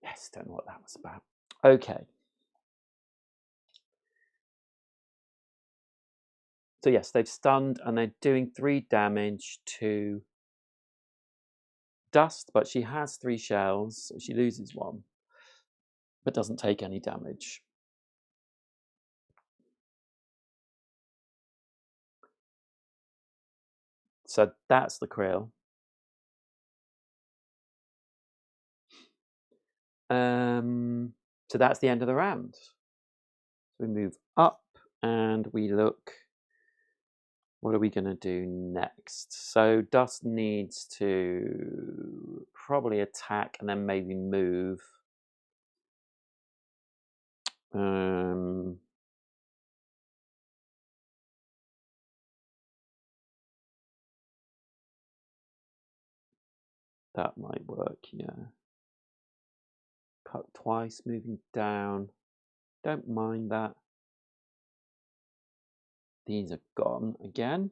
Yes, don't know what that was about. Okay. So yes, they've stunned and they're doing 3 damage to Dust, but she has 3 shells, so she loses 1, but doesn't take any damage. So that's the Krill. So that's the end of the round. So we move up and we look, what are we going to do next? So Dust needs to probably attack and then maybe move. That might work, yeah. Cut twice, moving down. Don't mind that. These are gone again.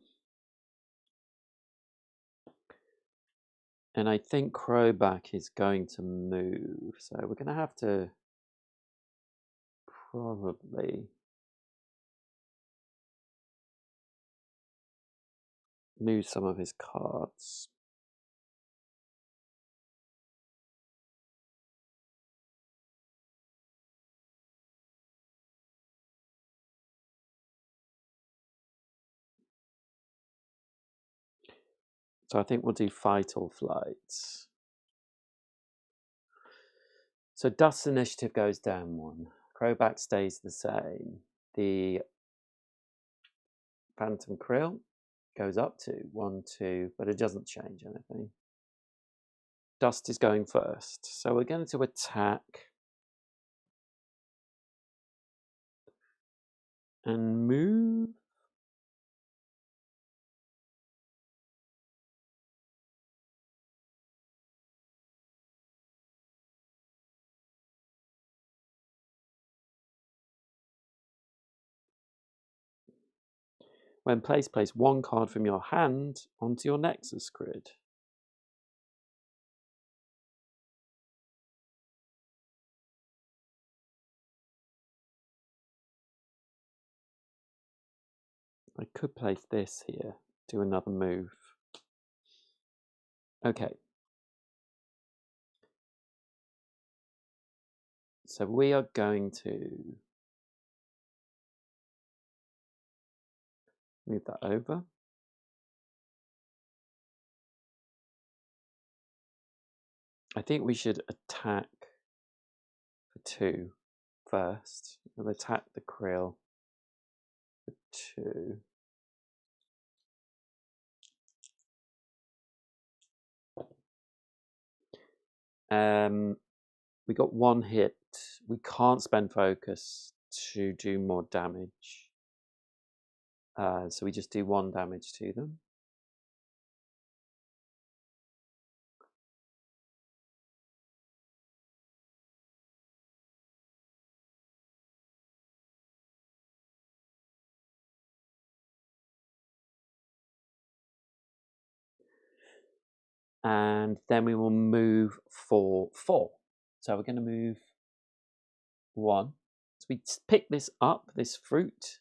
And I think Crowback is going to move. So we're going to have to probably move some of his cards. So I think we'll do Fight or Flight. So Dust's initiative goes down 1. Crowback stays the same. The Phantom Krill goes up to 1, 2, but it doesn't change anything. Dust is going first, so we're going to attack and move. When placed, place one card from your hand onto your Nexus grid. I could place this here, do another move. Okay. So we are going to move that over. I think we should attack for 2 first. We'll attack the Krill for 2. We got 1 hit. We can't spend focus to do more damage. So we just do 1 damage to them. And then we will move for 4. So we're going to move 1. So we pick this up, this fruit.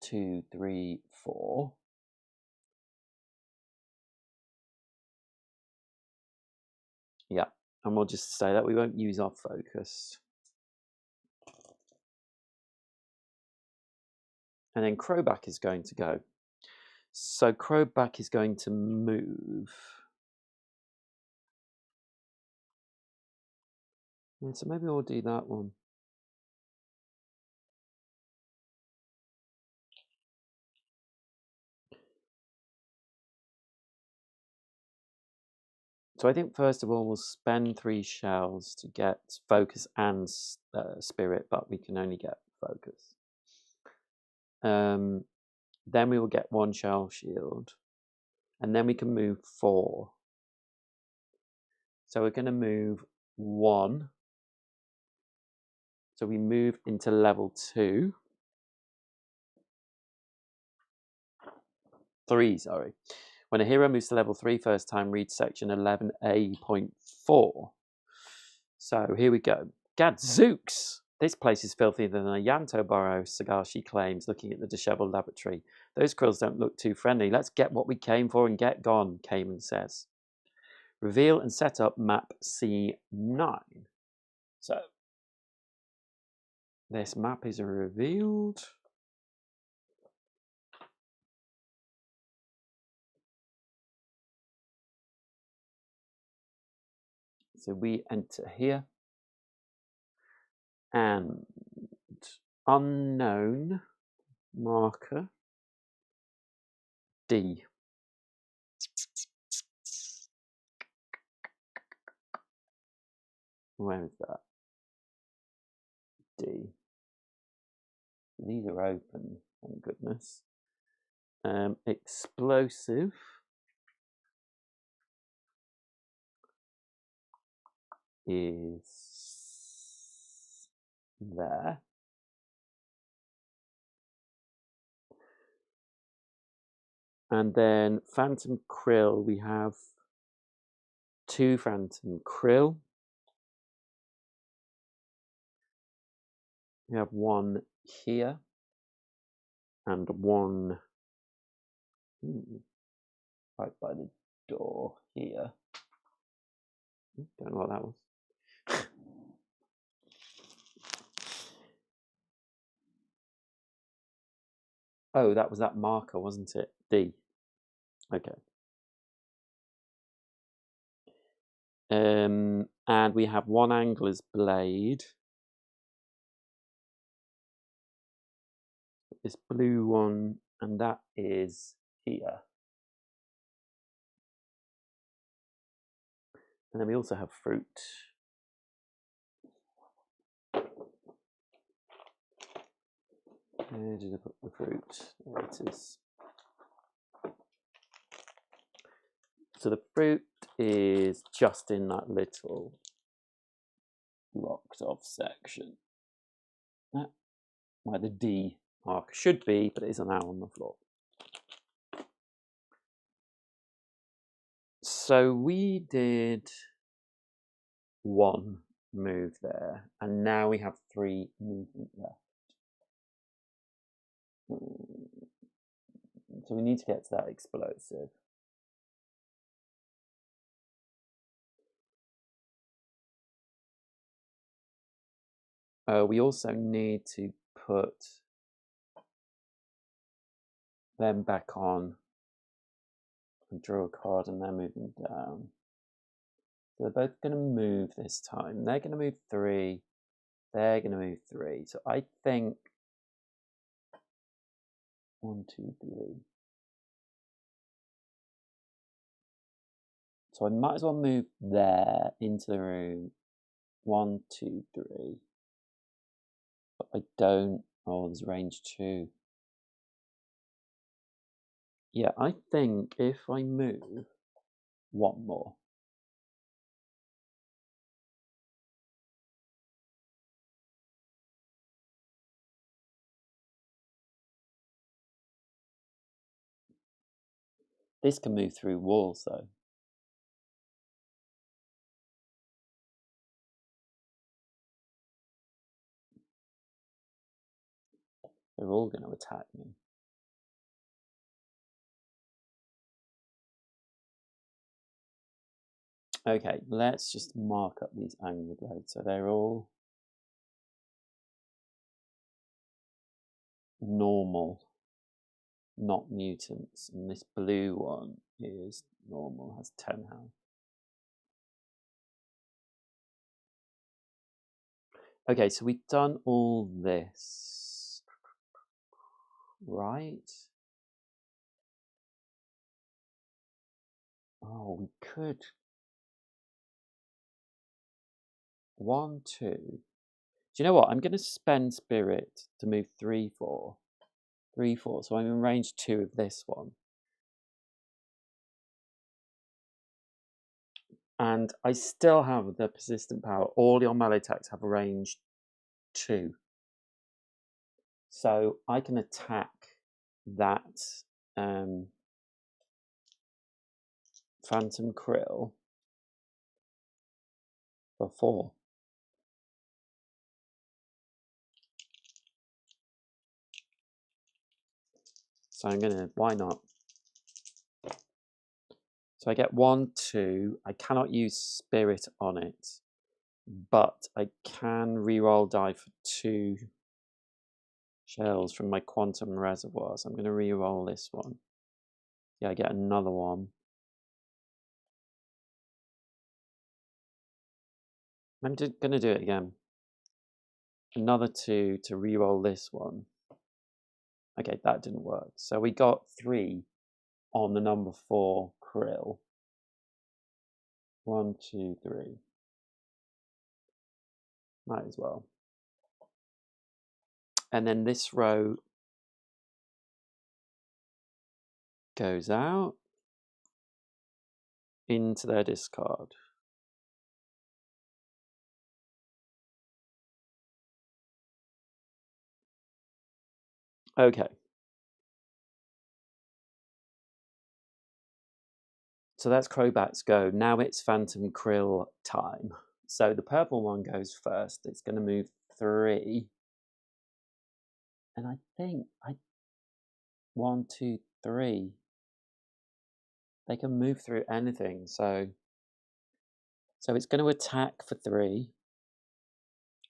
2, 3, 4. Yeah, and we'll just say that we won't use our focus. And then Crowback is going to go. So Crowback is going to move. Yeah, so maybe we'll do that one. So I think first of all we'll spend 3 shells to get focus and spirit, but we can only get focus. Then we will get 1 shell shield, and then we can move 4. So we're going to move 1. So we move into level 2. 3, sorry. When a hero moves to level 3 first time, read section 11A.4. So here we go. Gadzooks! This place is filthier than a Yanto burrow, Sagashi claims, looking at the disheveled laboratory. Those krills don't look too friendly. Let's get what we came for and get gone, Cayman says. Reveal and set up map C9. So this map is revealed. So we enter here. And unknown marker D. Where is that? D. These are open, thank goodness. Explosive is there. And then Phantom Krill, we have 2 Phantom Krill. We have 1 here and 1 right by the door here. Don't know what that was. Oh, that was that marker, wasn't it? D. Okay. And we have 1 Angler's Blade. this blue one, and that is here. And then we also have fruit. Where did I put the fruit? There it is. So the fruit is just in that little blocked off section. That where the D mark should be, but it is now on the floor. So we did 1 move there, and now we have 3 movement left. So we need to get to that explosive. We also need to put them back on and draw a card, and they're moving down. So they're both going to move this time. They're going to move 3. They're going to move 3. So I think 1, 2, 3. So I might as well move there into the room. 1, 2, 3. But I don't. Oh, there's range 2. Yeah, I think if I move 1 more. This can move through walls though. They're all going to attack me. Okay, let's just mark up these angry blades. So they're all normal, not mutants. And this blue one is normal, has 10 health. Okay, so we've done all this, right? Oh, we could. 1, 2. Do you know what? I'm going to spend spirit to move 3, 4. 3, 4. So I'm in range 2 of this one. And I still have the persistent power. All your melee attacks have a range 2. So I can attack that Phantom Krill for 4. So I'm gonna, why not? So I get 1, 2. I cannot use spirit on it, but I can reroll die for 2 shells from my quantum reservoir. So I'm gonna reroll this one. Yeah, I get another one. I'm just gonna do it again. Another 2 to reroll this one. Okay, that didn't work. So we got 3 on the number 4 krill. 1, 2, 3. Might as well. And then this row goes out into their discard. Okay. So that's Crobat's go. Now it's Phantom Krill time. So the purple one goes first. It's going to move 3. And I think 1, 2, 3. They can move through anything. So it's going to attack for 3.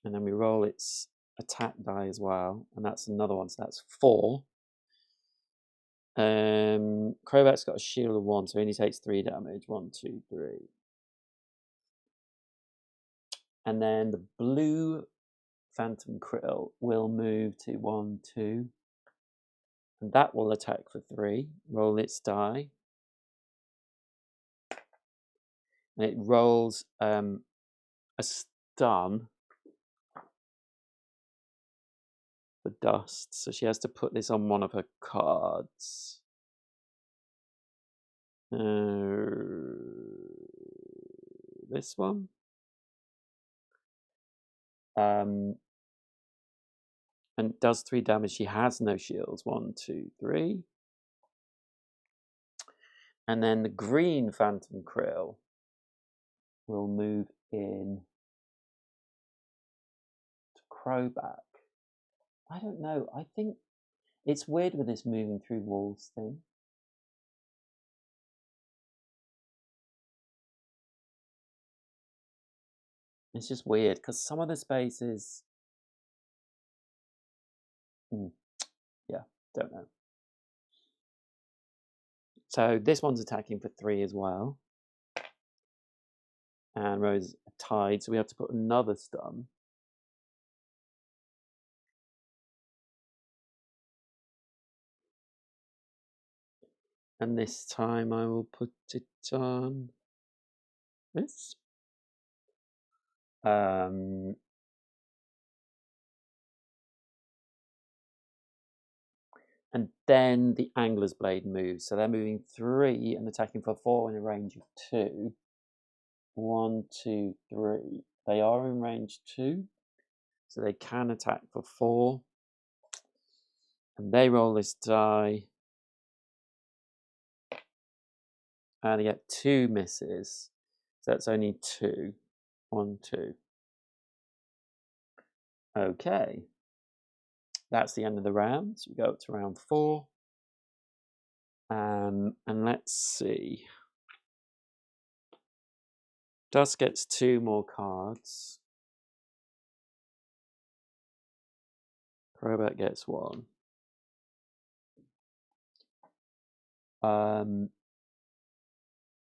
And then we roll its attack die as well. And that's another one. So that's 4. Crobat's got a shield of 1, so he only takes 3 damage. 1, 2, 3. And then the blue Phantom Krill will move to 1, 2. And that will attack for 3. Roll its die. And it rolls a stun for Dust. So she has to put this on one of her cards. This one. And it does 3 damage. She has no shields. 1, 2, 3. And then the green Phantom Krill will move in to Crowback. I don't know. I think it's weird with this moving through walls thing. It's just weird because some of the spaces. Yeah, don't know. So this one's attacking for 3 as well. And Rose tied, so we have to put another stun. And this time I will put it on this. And then the Angler's Blade moves. So they're moving 3 and attacking for 4 in a range of 2. 1, 2, 3. They are in range 2. So they can attack for 4. And they roll this die. And they get 2 misses. So that's only 2. 1, 2. Okay. That's the end of the round. So we go up to round 4. And let's see. Dust gets 2 more cards. Crowback gets 1.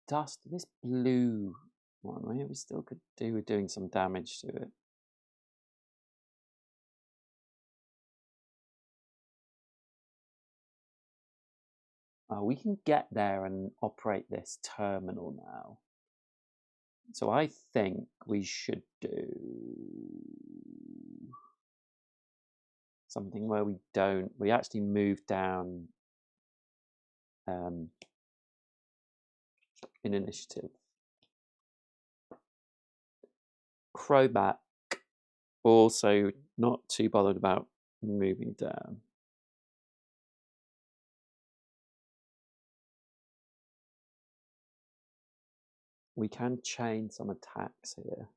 Dust, this blue one, maybe we still could do with doing some damage to it. We can get there and operate this terminal now. So I think we should do something where we actually move down in initiative. Crowback also not too bothered about moving down. We can chain some attacks here.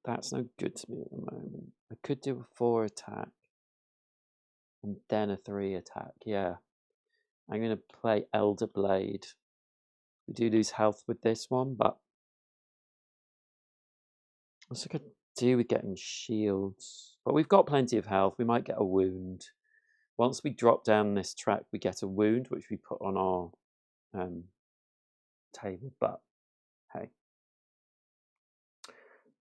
That's no good to me at the moment. I could do a 4 attack and then a 3 attack. Yeah. I'm going to play Elder Blade. We do lose health with this one, but what's I could do with getting shields? But we've got plenty of health. We might get a wound. Once we drop down this track, we get a wound, which we put on our table. But hey.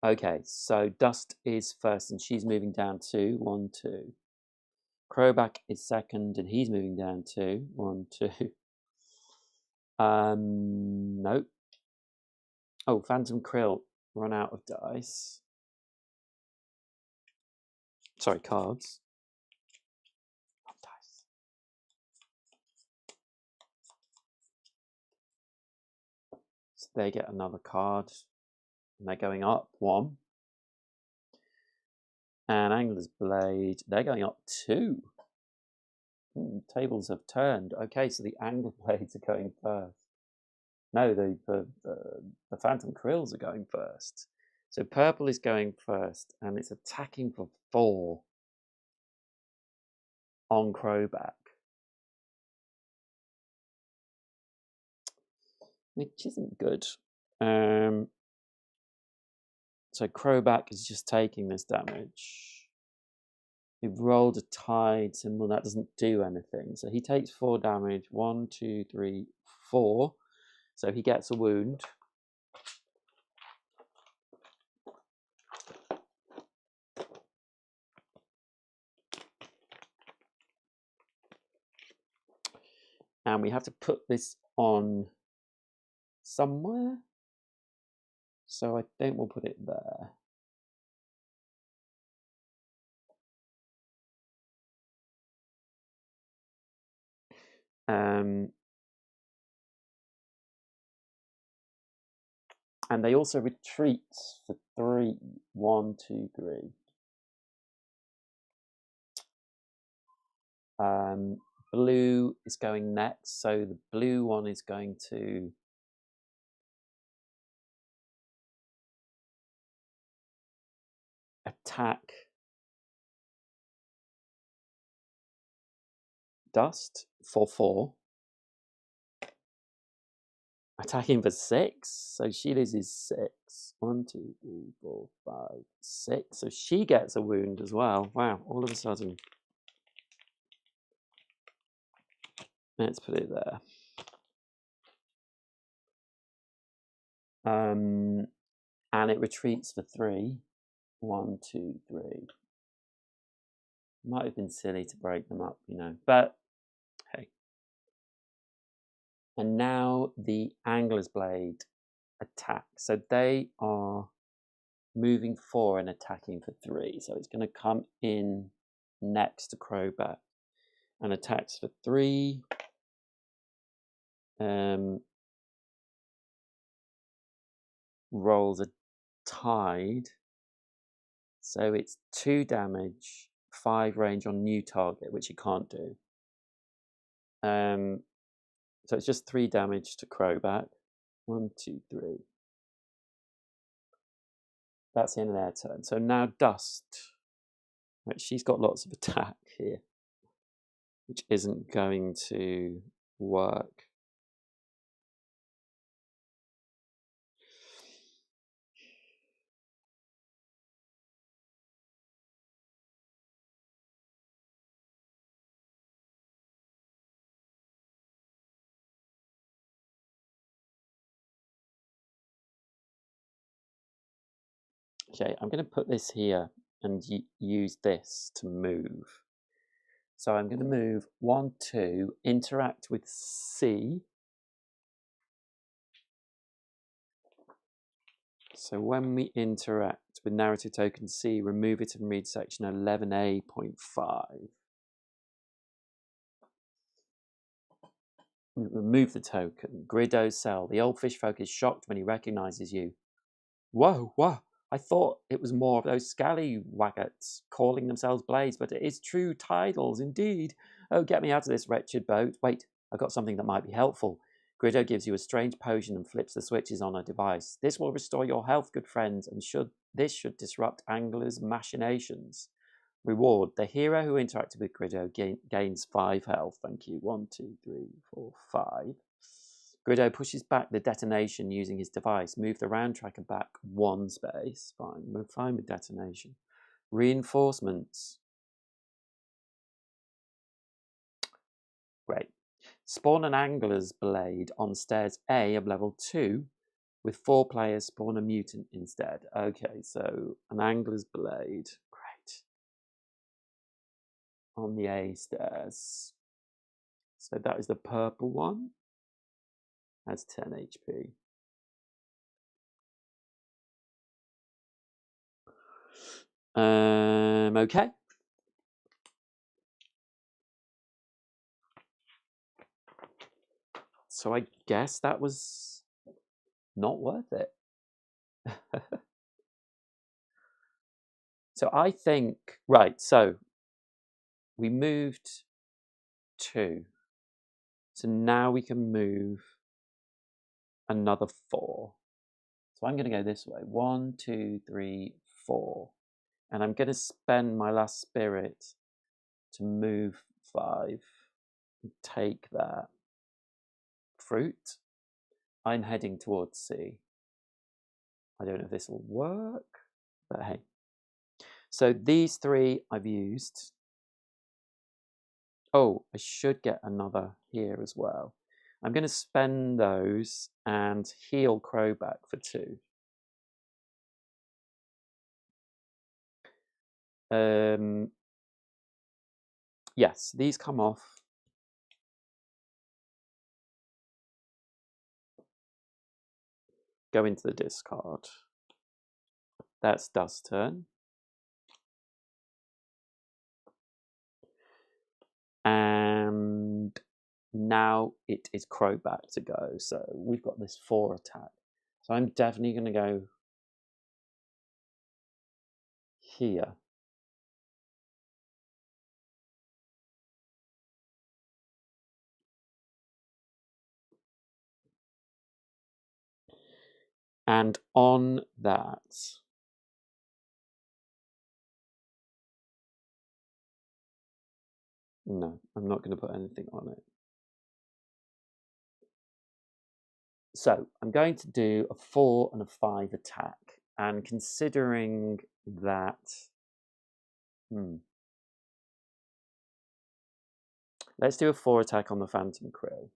Okay, so Dust is first, and she's moving down 2. 1, 2. Crowback is second, and he's moving down 2. 1, 2. Nope. Oh, Phantom Krill run out of dice. Sorry, cards. Not dice. So they get another card, and they're going up 1. And Angler's Blade, they're going up 2. Tables have turned. Okay, so the Angler Blades are going first. No, the Phantom Krills are going first. So purple is going first, and it's attacking for 4 on Crowback. Which isn't good. So Crowback is just taking this damage. We've rolled a tide symbol. That doesn't do anything. So he takes 4 damage. 1, 2, 3, 4. So he gets a wound. And we have to put this on somewhere. So I think we'll put it there. And they also retreat for 3. 1, 2, 3. Blue is going next, so the blue one is going to attack Dust for 4. Attacking for 6, so she loses 6. 1, 2, 3, 4, 5, 6. So she gets a wound as well. Wow, all of a sudden. Let's put it there. And it retreats for 3. 1, 2, 3. Might have been silly to break them up, you know, but hey. And now the Angler's Blade attack. So they are moving 4 and attacking for 3. So it's going to come in next to Crowbat and attacks for 3. Rolls a tide. So it's 2 damage, 5 range on new target, which it can't do. So it's just 3 damage to Crowbat. 1, 2, 3. That's the end of their turn. So now Dust. Right, she's got lots of attack here, which isn't going to work. Okay, I'm going to put this here and use this to move. So I'm going to move 1, 2, interact with C. So when we interact with narrative token C, remove it and read section 11A.5. Remove the token. Grido cell. The old fish folk is shocked when he recognizes you. Whoa, whoa. I thought it was more of those scallywaggets calling themselves blades, but it is true Tidals indeed. Oh, get me out of this wretched boat. Wait, I've got something that might be helpful. Grido gives you a strange potion and flips the switches on a device. This will restore your health, good friends, and this should disrupt anglers' machinations. Reward. The hero who interacted with Grido gains 5 health. Thank you. 1, 2, 3, 4, 5. Grido pushes back the detonation using his device. Move the round tracker back 1 space. Fine. We're fine with detonation. Reinforcements. Great. Spawn an Angler's Blade on stairs A of level 2. With 4 players, spawn a mutant instead. Okay, so an Angler's Blade. Great. On the A stairs. So that is the purple one. Has 10 HP. Okay. So I guess that was not worth it. So I think, right, so we moved 2. So now we can move another 4. So I'm going to go this way. 1, 2, 3, 4. And I'm going to spend my last spirit to move 5. Take that fruit. I'm heading towards C. I don't know if this will work, but hey. So these three I've used. Oh, I should get another here as well. I'm going to spend those and heal Crowback for 2. Yes, these come off. Go into the discard. That's Dust's turn. And now it is Crowback to go. So we've got this 4 attack. So I'm definitely going to go here. And on that, no, I'm not going to put anything on it. So I'm going to do a 4 and a 5 attack. And considering that, let's do a 4 attack on the Phantom Krill.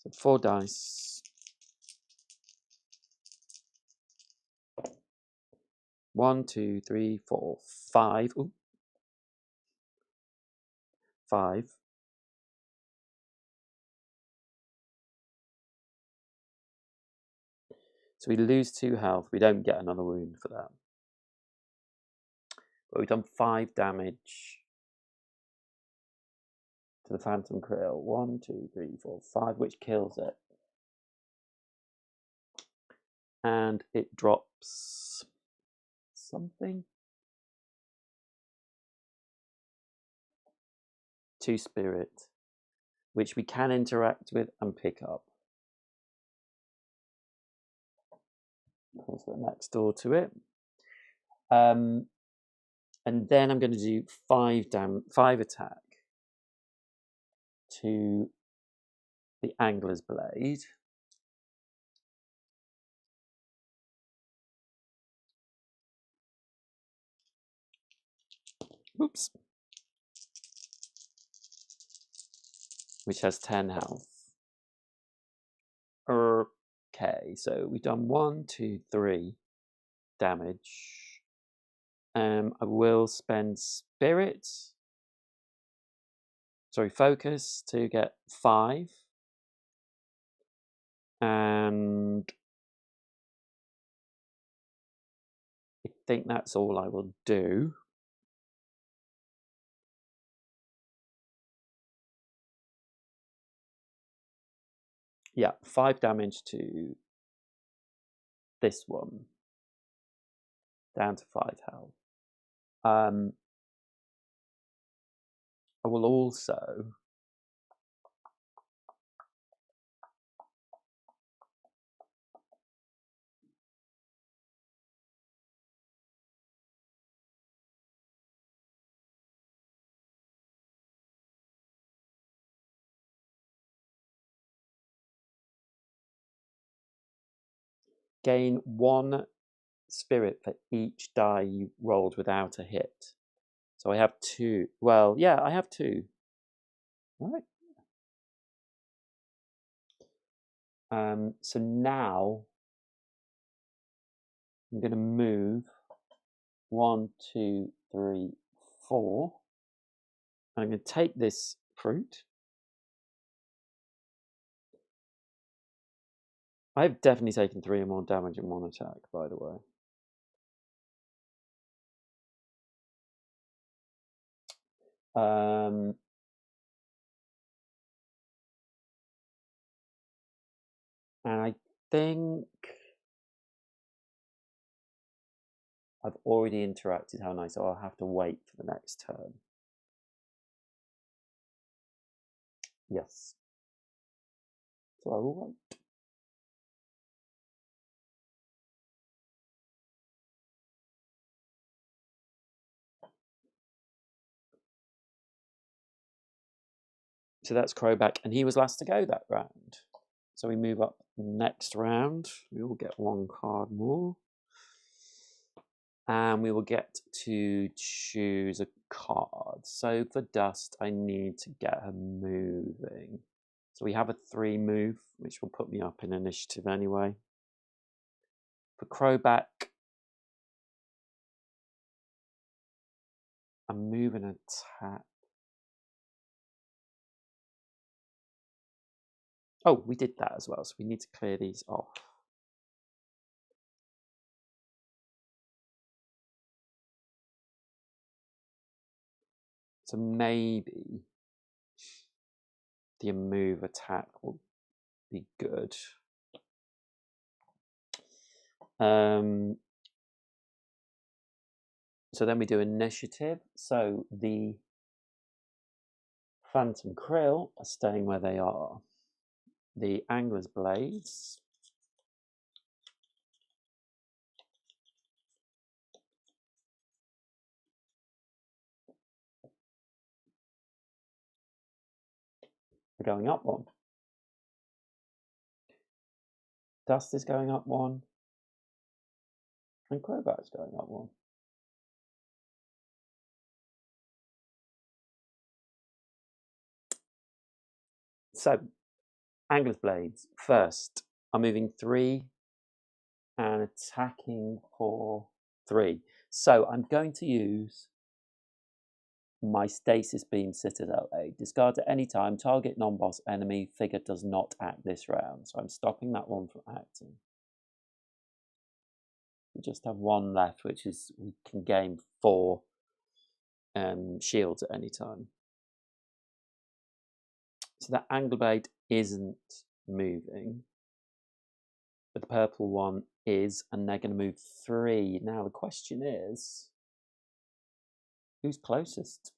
So 4 dice. 1, 2, 3, 4, 5. Ooh. 5. So we lose 2 health. We don't get another wound for that. But we've done 5 damage to the Phantom Krill. 1, 2, 3, 4, 5, which kills it. And it drops something. 2 spirit, which we can interact with and pick up. Because we're next door to it. And then I'm going to do 5 attack to the Angler's Blade. Oops. Which has 10 health. Okay, so we've done 1, 2, 3 damage. I will spend focus to get 5. And I think that's all I will do. Yeah, 5 damage to this one. Down to 5 health. I will also gain 1 spirit for each die you rolled without a hit. So I have 2. Well, yeah, I have 2. Right. So now I'm going to move 1, 2, 3, 4. I'm going to take this fruit. I've definitely taken 3 or more damage in 1 attack, by the way. And I think I've already interacted, haven't I? So I'll have to wait for the next turn. Yes. So I will wait. So that's Crowback, and he was last to go that round. So we move up next round. We all get 1 card more. And we will get to choose a card. So for Dust, I need to get her moving. So we have a 3 move, which will put me up in initiative anyway. For Crowback, a move and attack. Oh, we did that as well, so we need to clear these off. So maybe the move attack will be good. So then we do initiative. So the Phantom Krill are staying where they are. The Angler's Blades are going up 1. Dust is going up 1. And Crowback's going up 1. So, Angler's Blades first are moving 3 and attacking for 3. So I'm going to use my Stasis Beam Citadel aid. Discard at any time. Target non-boss enemy figure does not act this round. So I'm stopping that one from acting. We just have 1 left, which is we can gain 4 shields at any time. So that Angler Blade isn't moving, but the purple one is, and they're going to move 3. Now the question is, who's closest?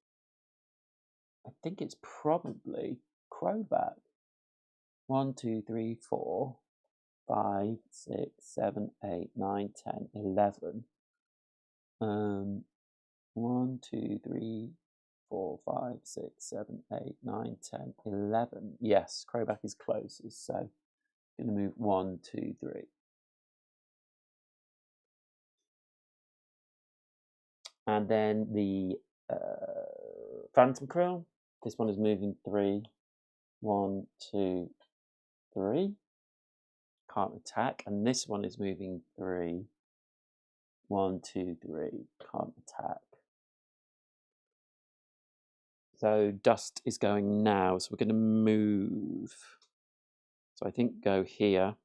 I think it's probably Crowback. 1, 2, 3, 4, 5, 6, 7, 8, 9, 10, 11. 1, 2, 3, 4, 5, 6, 7, 8, 9, 10, 11. Yes, Crowback is closest, so I'm going to move 1, 2, 3. And then the Phantom Krill. This one is moving 3. 1, 2, 3. Can't attack. And this one is moving 3. 1, 2, 3. Can't attack. So Dust is going now. So we're going to move. So I think go here.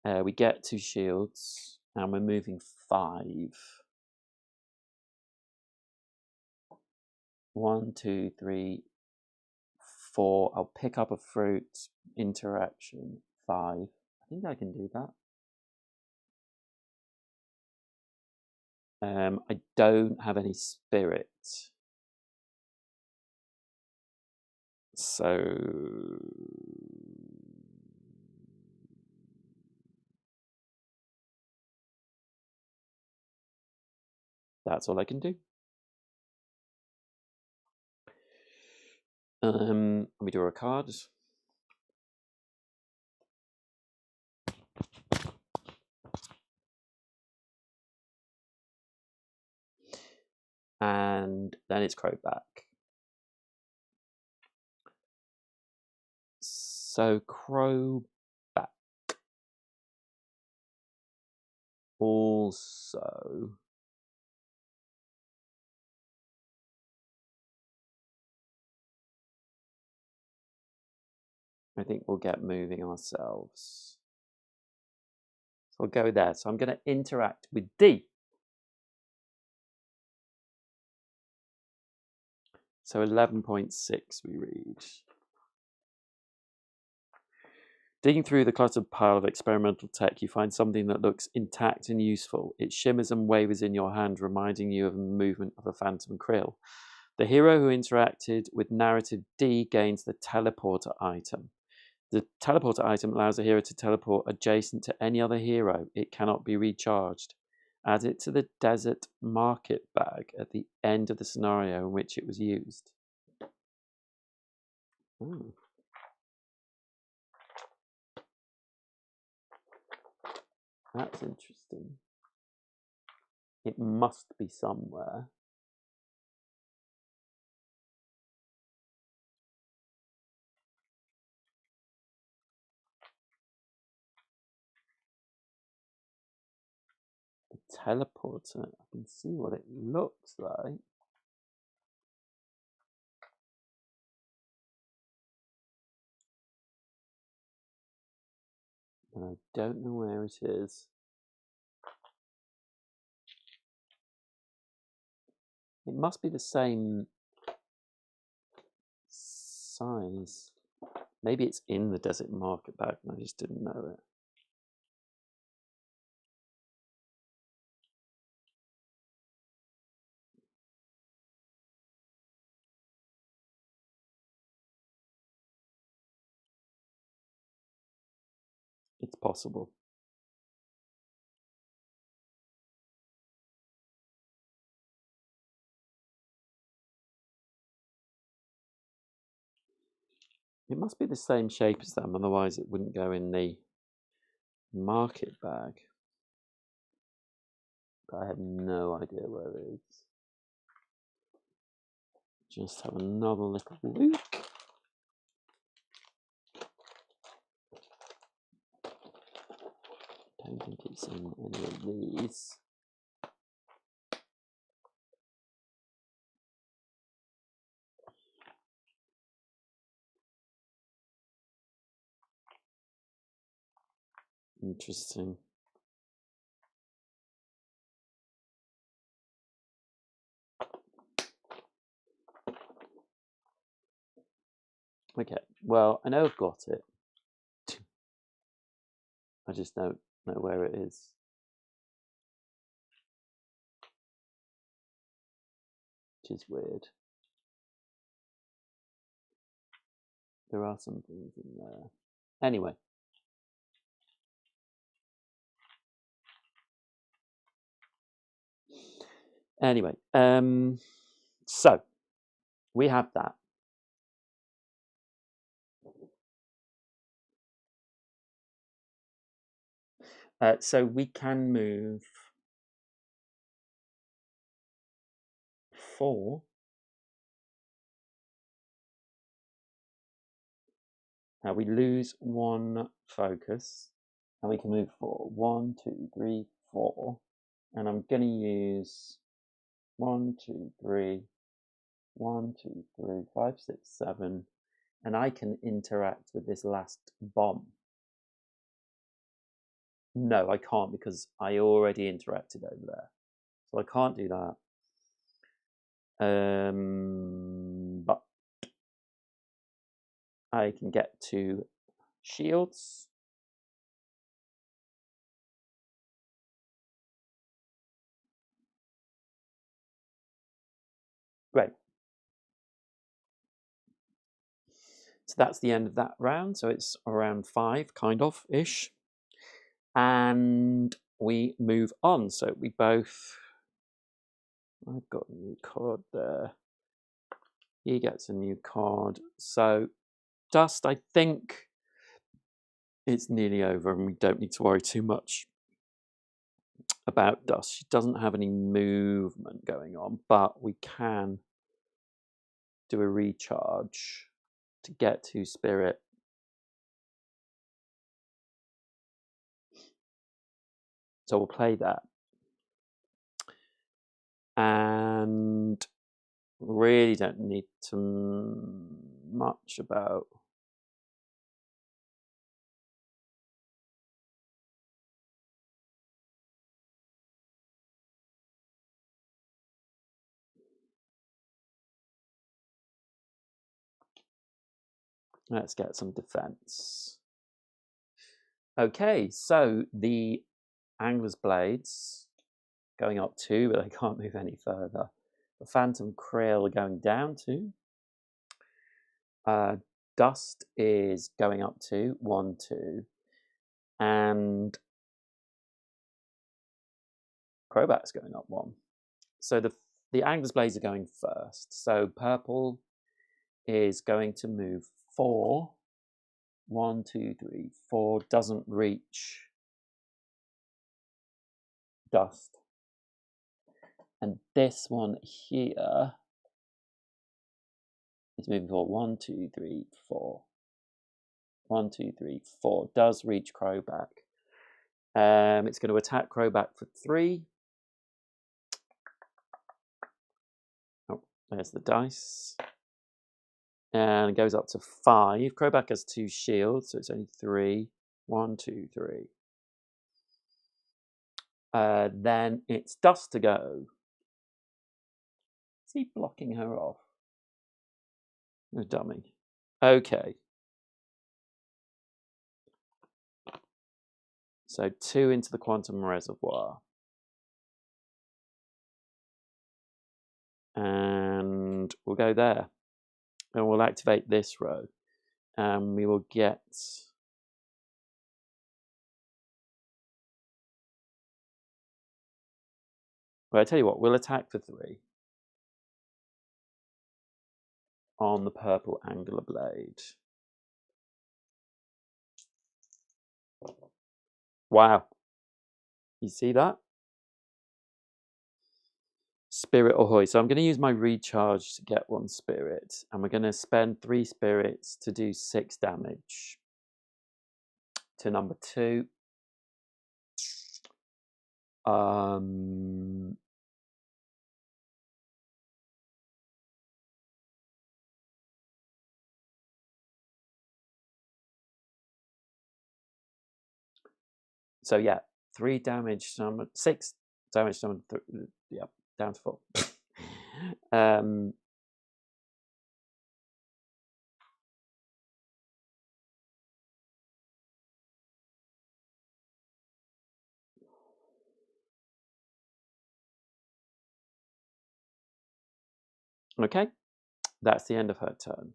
We get 2 shields. And we're moving 5. 1, 2, 3, 4. I'll pick up a fruit. Interaction 5. I think I can do that. I don't have any spirit. So that's all I can do. Let me draw a card. And then it's Crowback. So Crowback also I think we'll get moving ourselves. So we'll go there. So I'm going to interact with D. So 11.6 we read. Digging through the cluttered pile of experimental tech, you find something that looks intact and useful. It shimmers and wavers in your hand, reminding you of the movement of a phantom krill. The hero who interacted with narrative D gains the teleporter item. The teleporter item allows a hero to teleport adjacent to any other hero. It cannot be recharged. Add it to the desert market bag at the end of the scenario in which it was used. Ooh. That's interesting. It must be somewhere. The teleporter, I can see what it looks like. And I don't know where it is. It must be the same size. Maybe it's in the desert market bag and I just didn't know it. It's possible. It must be the same shape as them, otherwise it wouldn't go in the market bag. But I have no idea where it is. Just have another little look. I don't think it's in any of these. Interesting. Okay, well, I know I've got it. I just don't know where it is. Which is weird. There are some things in there. Anyway. Anyway, so we have that. So we can move 4. Now we lose 1 focus, and we can move 4. 1, 2, 3, 4. And I'm going to use 1, 2, 3, 1, 2, 3, 5, 6, 7, and I can interact with this last bomb. No, I can't because I already interacted over there. So I can't do that. But I can get to shields. Great. So that's the end of that round. So it's around 5, kind of ish. And we move on. So we both. I've got a new card there. He gets a new card. So Dust, I think it's nearly over and we don't need to worry too much about Dust. She doesn't have any movement going on, but we can do a recharge to get to Spirit. So we'll play that. And really don't need to much about let's get some defense. Okay, so the Angler's Blades going up 2, but they can't move any further. The Phantom Krill are going down 2. Dust is going up 2, 1, 2. And Crobat's going up 1. So the Angler's Blades are going first. So Purple is going to move 4. 1, 2, 3, 4. Doesn't reach Dust. And this one here is moving forward. 1, 2, 3, 4. 1, 2, 3, 4. Does reach Crowback. It's going to attack Crowback for 3. Oh, there's the dice. And it goes up to 5. Crowback has 2 shields, so it's only 3. 1, 2, 3. Then it's Dust to go. Is he blocking her off? No dummy. Okay. So 2 into the Quantum Reservoir. And we'll go there. And we'll activate this row. And we will get... Well, I tell you what, we'll attack for 3. On the purple Angular Blade. Wow. You see that? Spirit Ahoy. So I'm going to use my recharge to get 1 spirit. And we're going to spend 3 spirits to do 6 damage. To number 2. So yeah, 3 damage, 6 damage, yeah, down to 4. Okay, that's the end of her turn.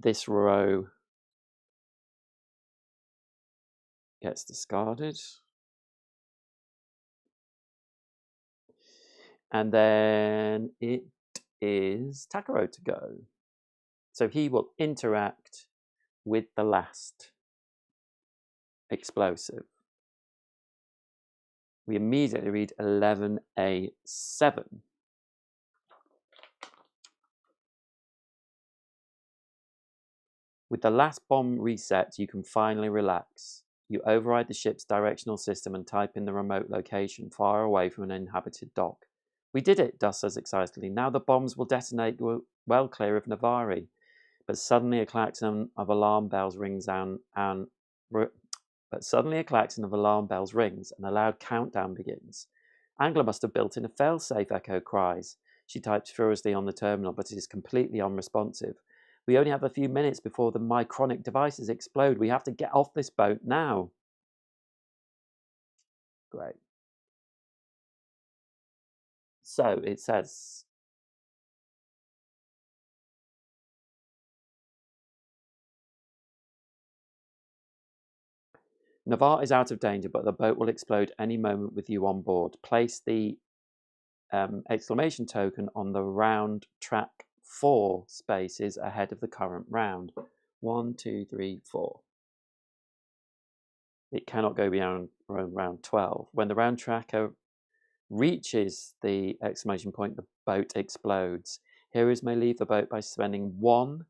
This row gets discarded. And then it is Takaro to go. So he will interact with the last explosive. We immediately read 11A7. With the last bomb reset, you can finally relax. You override the ship's directional system and type in the remote location far away from an inhabited dock. We did it, Dust says excitedly. Now the bombs will detonate well clear of Navari. But suddenly a klaxon of alarm bells rings and a loud countdown begins. Angler must have built in a failsafe, Echo cries. She types furiously on the terminal, but it is completely unresponsive. We only have a few minutes before the micronic devices explode. We have to get off this boat now. Great. So it says... Navarre is out of danger, but the boat will explode any moment with you on board. Place the exclamation token on the round track 4 spaces ahead of the current round. 1, 2, 3, 4. It cannot go beyond round 12. When the round tracker reaches the exclamation point, the boat explodes. Heroes may leave the boat by spending 1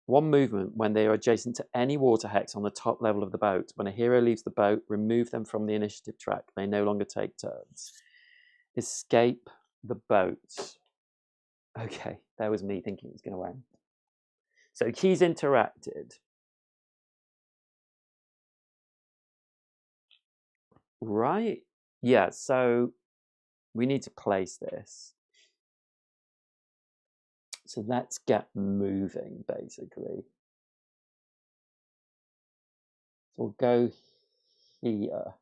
movement when they are adjacent to any water hex on the top level of the boat. When a hero leaves the boat, remove them from the initiative track. They no longer take turns. Escape the boat. Okay, that was me thinking it was going to end. So he's interacted. Right? Yeah, so we need to place this. So let's get moving, basically. So we'll go here.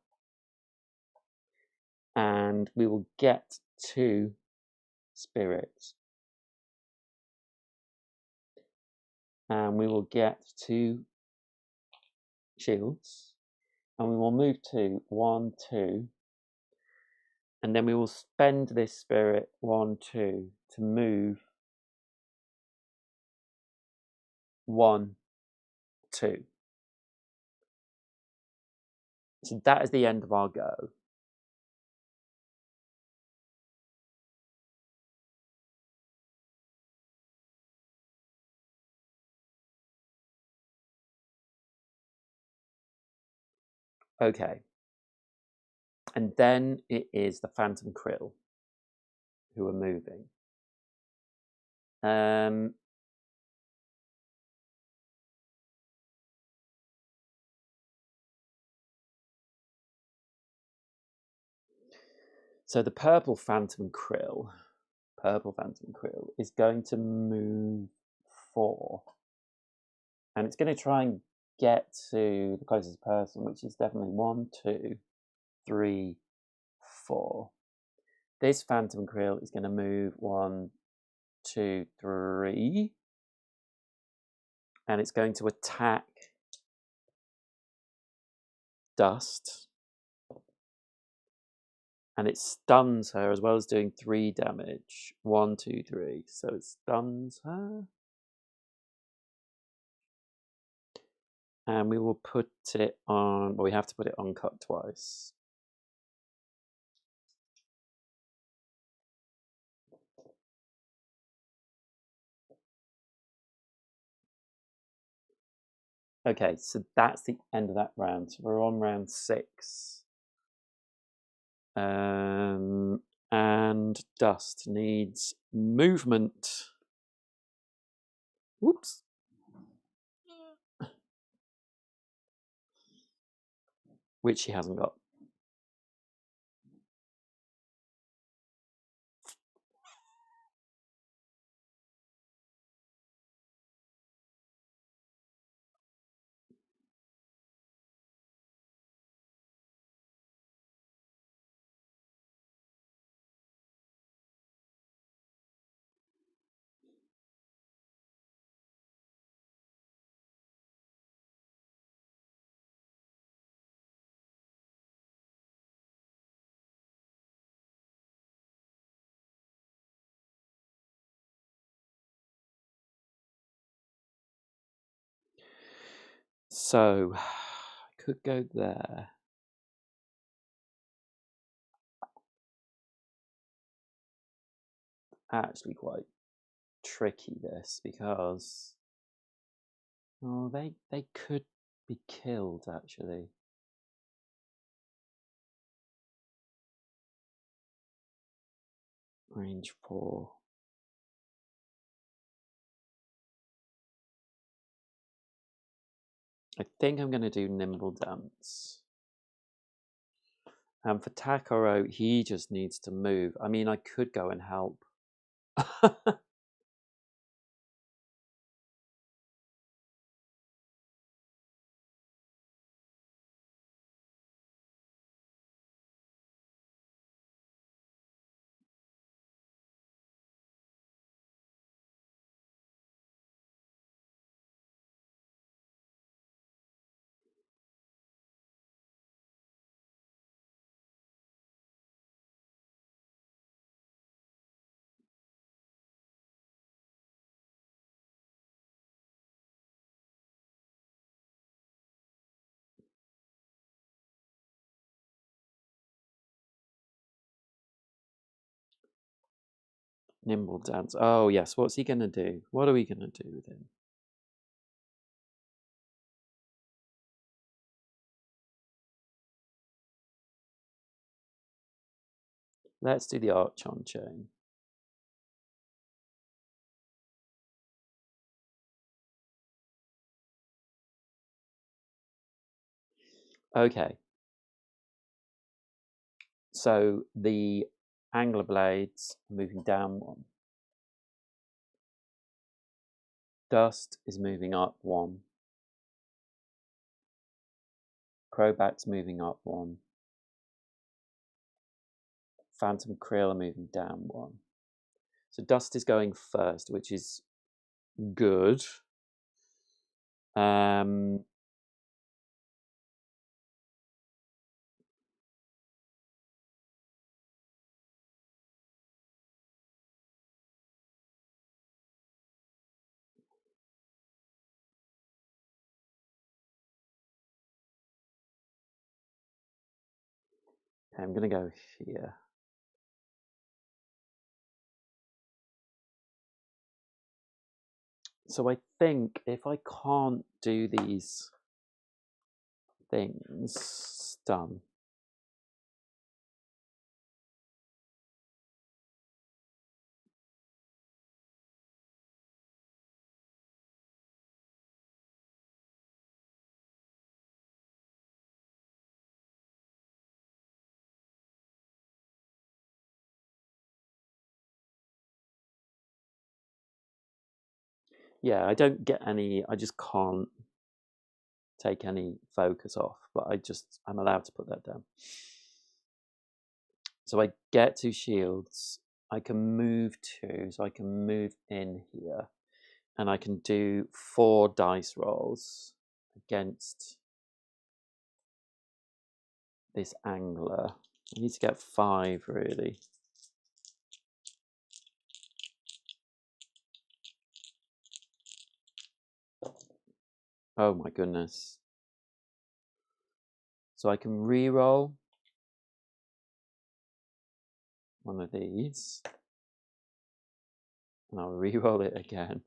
And we will get 2 spirits. And we will get 2 shields. And we will move to 1, 2. And then we will spend this spirit 1, 2 to move 1, 2. So that is the end of our go. Okay. And then it is the Phantom Krill who are moving. So the purple Phantom Krill is going to move 4. And it's going to try and get to the closest person, which is definitely 1, 2, 3, 4. This Phantom Krill is going to move 1, 2, 3. And it's going to attack Dust. And it stuns her as well as doing 3 damage. 1, 2, 3. So it stuns her. And we will put it on, well, we have to put it on cut twice. Okay, so that's the end of that round. So we're on round 6. And Dust needs movement. Whoops. Which she hasn't got. So, I could go there. Actually quite tricky, this, because they could be killed, actually. Range 4. I think I'm going to do Nimble Dance. And for Takaro, he just needs to move. I mean, I could go and help. Nimble Dance. Oh, yes. What's he going to do? What are we going to do with him? Let's do the Arch on Chain. Okay. So the Angler Blades are moving down 1. Dust is moving up 1. Crowbat's moving up 1. Phantom Krill are moving down 1. So Dust is going first, which is good. Okay, I'm going to go here. So I think if I can't do these things, done. Yeah, I don't get any, I just can't take any focus off, but I'm allowed to put that down. So I get 2 shields, I can move 2, so I can move in here, and I can do 4 dice rolls against this angler. I need to get 5 really. Oh my goodness. So I can re-roll one of these, and I'll re-roll it again.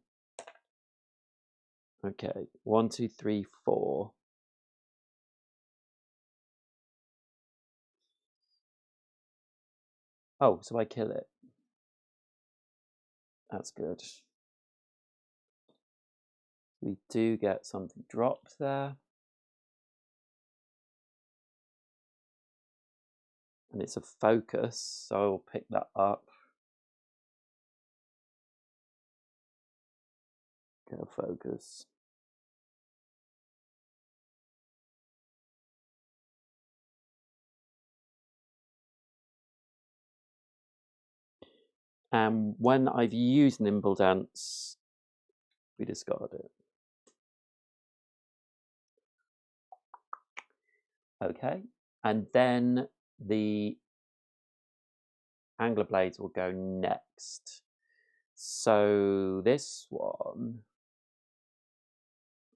Okay, 1, 2, 3, 4. Oh, so I kill it. That's good. We do get something dropped there. And it's a focus, so I'll pick that up. Get a focus. And when I've used Nimble Dance, we discard it. Okay, and then the angler blades will go next. So this one,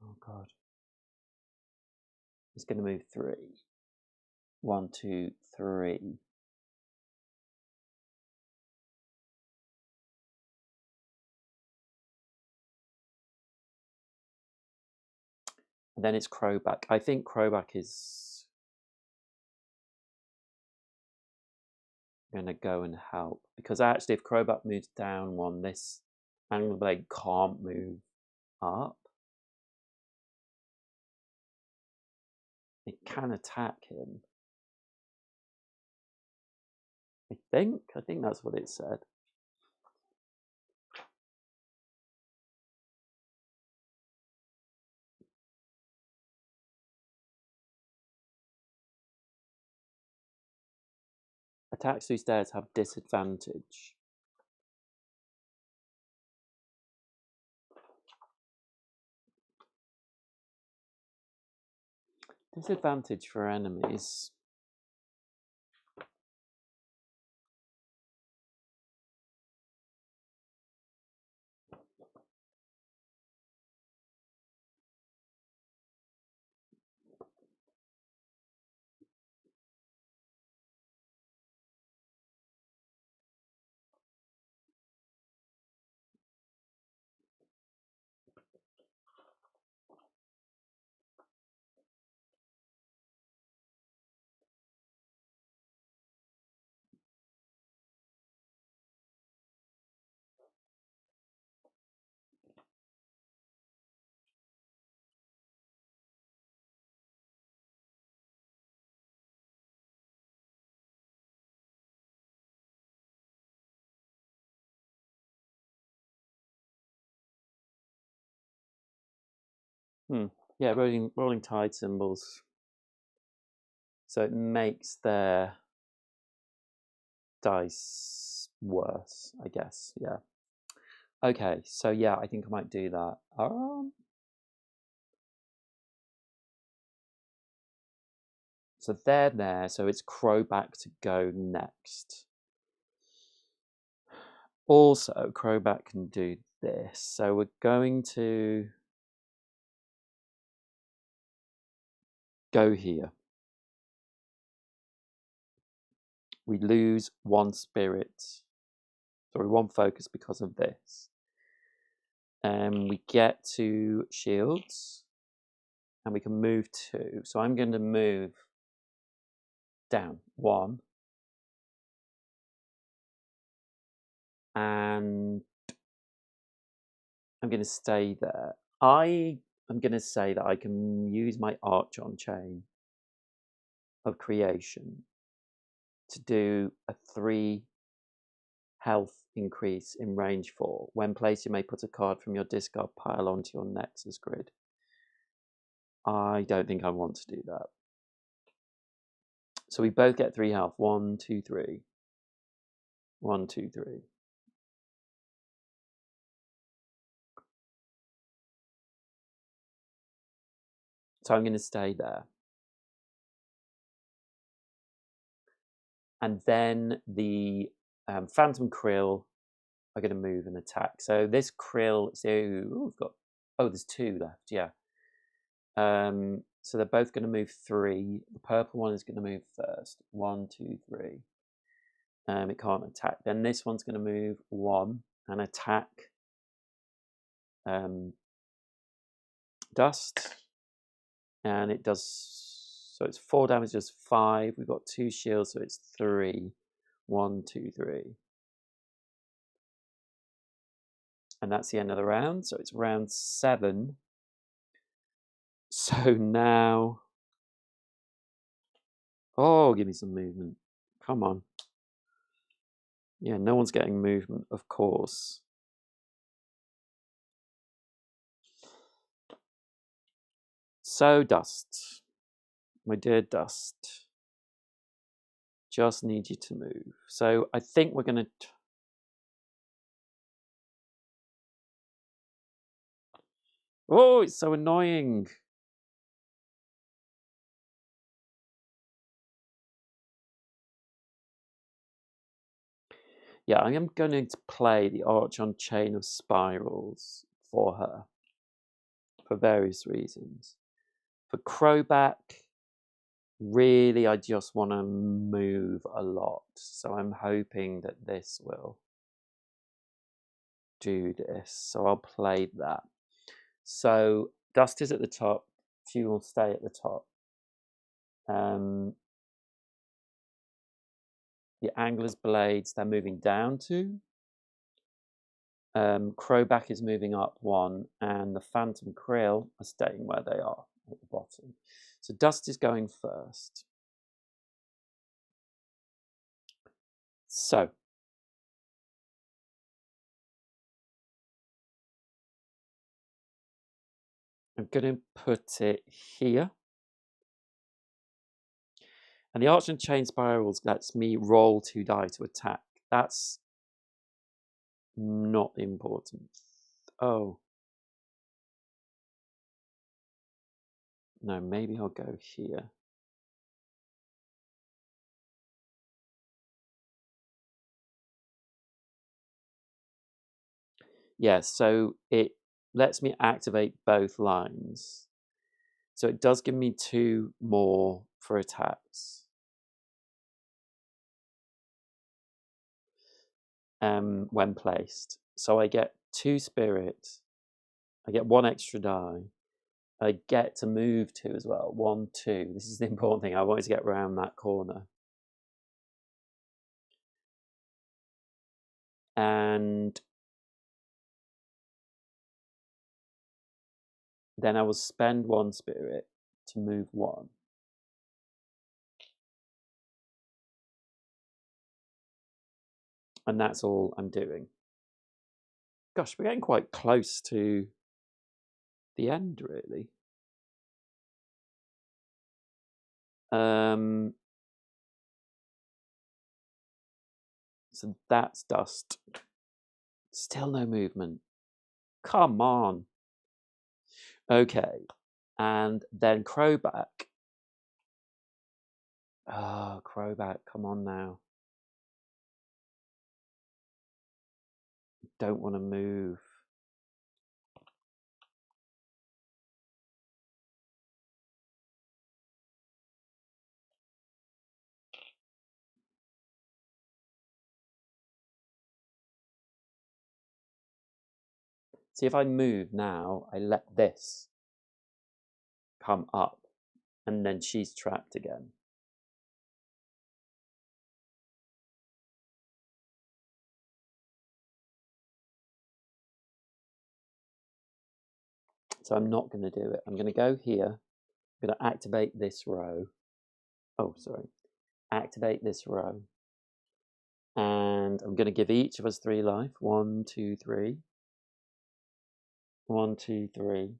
oh god, it's going to move 3. 1, 2, 3. And then it's Crowback. I think Crowback is going to go and help, because actually if Crowback moves down 1, this angler blade can't move up. It can attack him. I think that's what it said. Attacks through stairs have disadvantage. Disadvantage for enemies. Yeah, rolling tide symbols. So it makes their dice worse, I guess. Yeah. Okay, so yeah, I think I might do that. So they're there, so it's Crowback to go next. Also, Crowback can do this. So we're going to go here. we lose 1 spirit. Sorry, 1 focus because of this. We get to shields, and we can move 2. So I'm going to move down 1. And I'm going to stay there. I am going to say that I can use my Archon chain of creation to do a 3 health increase in range 4. When placed, you may put a card from your discard pile onto your Nexus grid. I don't think I want to do that. So we both get 3 health. 1, 2, 3. 1, 2, 3. So I'm going to stay there. And then the Phantom Krill are going to move and attack. So this Krill, so we've got, there's 2 left, yeah. So they're both going to move 3. The purple one is going to move first. 1, 2, 3. It can't attack. Then this one's going to move 1 and attack Dust. And it does, so it's 4 damage, just 5. We've got 2 shields, so it's 3. 1, 2, 3. And that's the end of the round. So it's round 7. So now, give me some movement. Come on. Yeah, no one's getting movement, of course. So Dust, my dear Dust, just need you to move. So I think we're going to... Oh, it's so annoying. Yeah, I am going to play the Archon Chain of Spirals for her for various reasons. For Crowback, really, I just want to move a lot. So I'm hoping that this will do this. So I'll play that. So Dust is at the top. She will stay at the top. The Angler's Blades, they're moving down 2. Crowback is moving up 1, and the Phantom Krill are staying where they are at the bottom. So Dust is going first. So I'm going to put it here. And the Archon Chain Spirals lets me roll 2 die to attack. That's not important. Oh. No, maybe I'll go here. Yeah, so it lets me activate both lines. So it does give me 2 more for attacks. When placed. So I get 2 spirit. I get 1 extra die. I get to move 2 as well. 1, 2. This is the important thing. I wanted to get around that corner. And then I will spend 1 spirit to move 1. And that's all I'm doing. Gosh, we're getting quite close to the end, really. So that's Dust. Still no movement. Come on. Okay. And then Crowback. Oh, Crowback, come on now. Don't want to move. See, if I move now, I let this come up, and then she's trapped again. So I'm not going to do it. I'm going to go here. I'm going to activate this row. Oh, sorry. Activate this row. And I'm going to give each of us 3 life. 1, 2, 3. 1, 2, 3.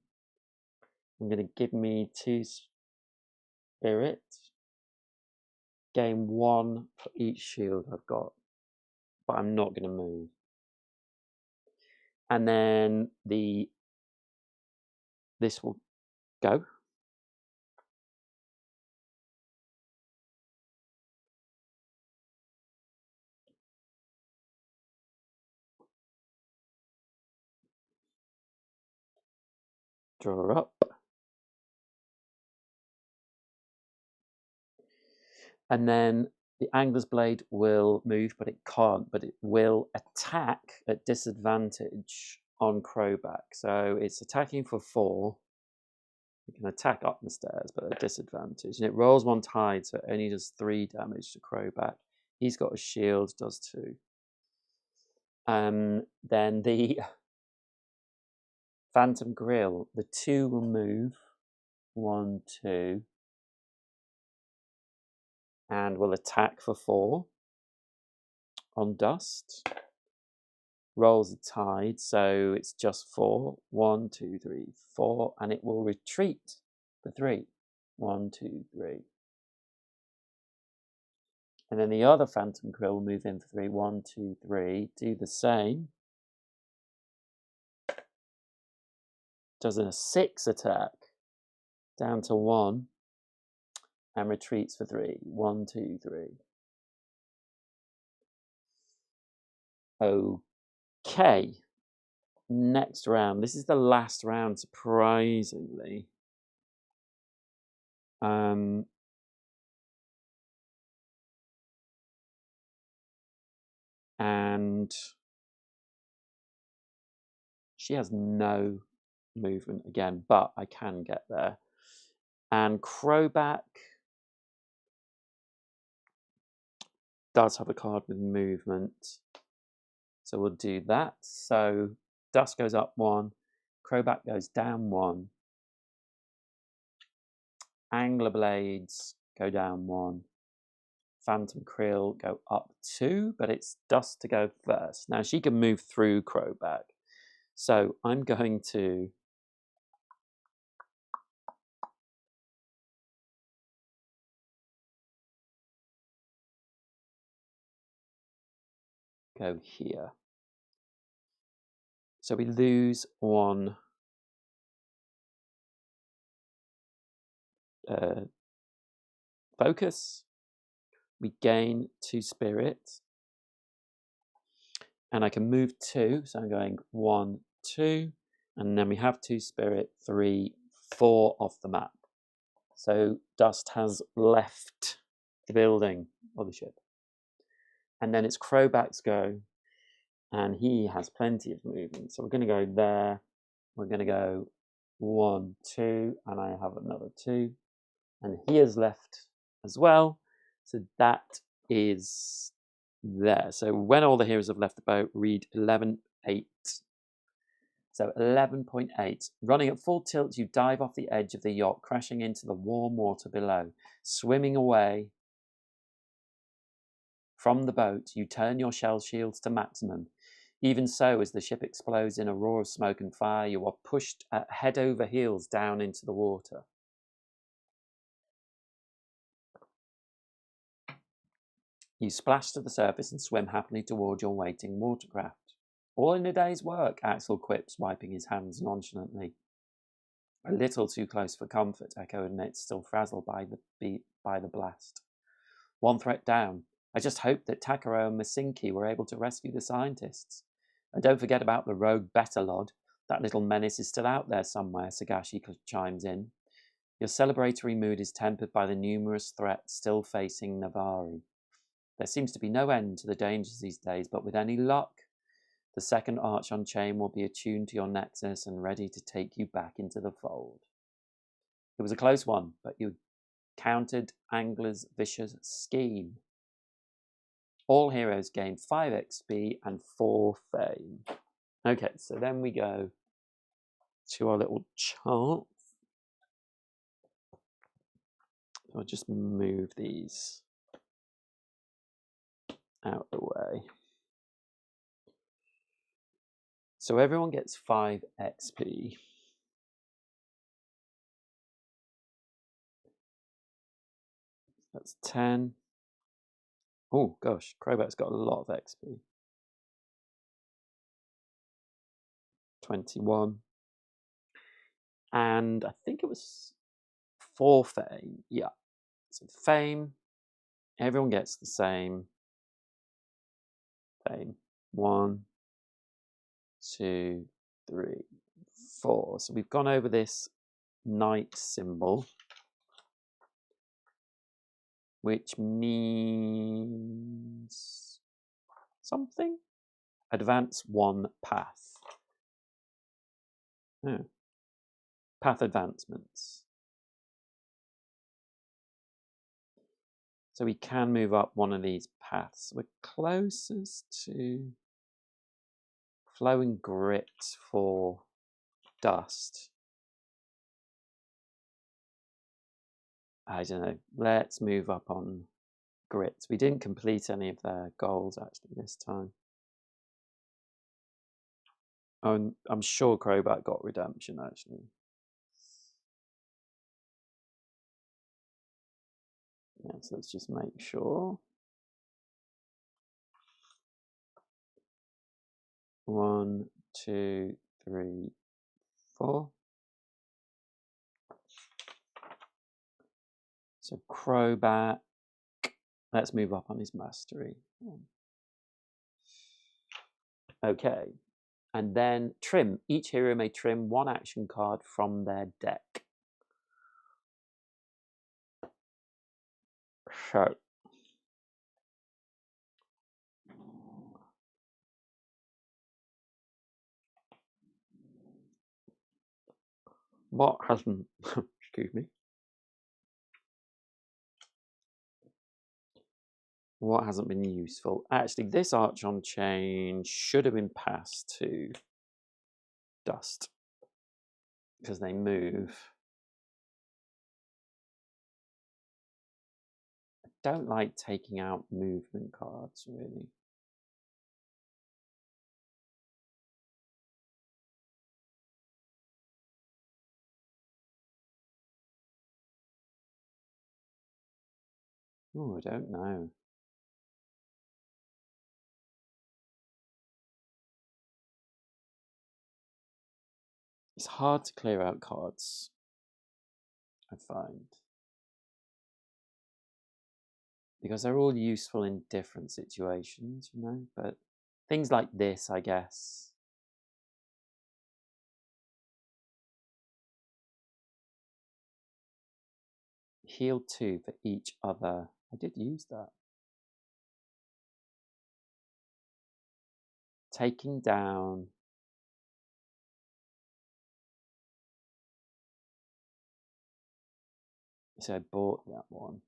I'm going to give me 2 spirit. Gain 1 for each shield I've got. But I'm not going to move. And then this will go. Draw up. And then the angler's blade will move, but it can't. But it will attack at disadvantage on Crowback. So it's attacking for 4. It can attack up the stairs, but at disadvantage. And it rolls 1 tide, so it only does 3 damage to Crowback. He's got a shield, does 2. Then the Phantom Grill, the 2 will move. 1, 2. And will attack for 4 on Dust. Rolls a tide, so it's just 4. 1, 2, 3, 4. And it will retreat for 3. 1, 2, 3. And then the other Phantom Grill will move in for 3. 1, 2, 3. Do the same. Does a 6 attack. Down to 1. And retreats for 3. 1, 2, 3. Okay. Next round. This is the last round, surprisingly. And she has no movement again, but I can get there. And Crowback does have a card with movement, so we'll do that. So Dust goes up 1, Crowback goes down 1, Angler Blades go down 1, Phantom Krill go up 2, but it's Dust to go first. Now she can move through Crowback, so I'm going to go here. So we lose 1 focus. We gain 2 spirit. And I can move 2. So I'm going 1, 2. And then we have 2 spirit, 3, 4 off the map. So Dust has left the building or the ship. And then it's Crowback's go. And he has plenty of movement. So we're going to go there. We're going to go 1, 2. And I have another 2. And he has left as well. So that is there. So when all the heroes have left the boat, read 11.8. So 11.8. Running at full tilt, you dive off the edge of the yacht, crashing into the warm water below. Swimming away from the boat, you turn your shell shields to maximum. Even so, as the ship explodes in a roar of smoke and fire, you are pushed head over heels down into the water. You splash to the surface and swim happily toward your waiting watercraft. All in a day's work, Axel quips, wiping his hands nonchalantly. A little too close for comfort, Echo admits, still frazzled by the blast. 1 threat down. I just hoped that Takaro and Masinki were able to rescue the scientists. And don't forget about the rogue Betalod. That little menace is still out there somewhere, Sagashi chimes in. Your celebratory mood is tempered by the numerous threats still facing Navari. There seems to be no end to the dangers these days, but with any luck, The second arch on chain will be attuned to your nexus and ready to take you back into the fold. It was a close one, but you countered Angler's vicious scheme. All heroes gain 5 XP and 4 fame. Okay, so then we go to our little chart. I'll just move these out of the way. So everyone gets 5 XP. That's 10. Oh gosh, Crobat's got a lot of XP. 21. And I think it was 4 fame. Yeah. So fame, everyone gets the same fame. 1, 2, 3, 4. So we've gone over this knight symbol, which means something. Advance 1 path. Oh. Path advancements. So we can move up one of these paths. We're closest to flowing grit for dust. I don't know. Let's move up on grit. We didn't complete any of their goals actually this time. Oh, I'm sure Crobat got redemption actually. Yeah, so let's just make sure. 1, 2, 3, 4. So Crobat, let's move up on his mastery. Okay, and then trim. Each hero may trim 1 action card from their deck. So what hasn't excuse me, what hasn't been useful? Actually, this arch on chain should have been passed to dust because they move. I don't like taking out movement cards really. Oh, I don't know. It's hard to clear out cards, I find. Because they're all useful in different situations, you know, but things like this, I guess. Heal 2 for each other. I did use that. Taking down. So I bought that one.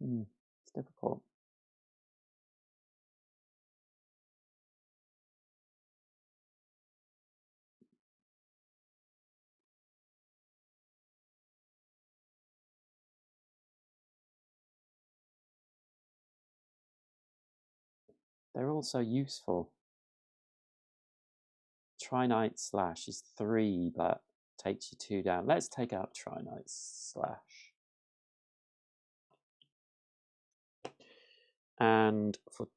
It's difficult. They're also useful. Trinite Slash is 3, but takes you 2 down. Let's take out Trinite Slash. And for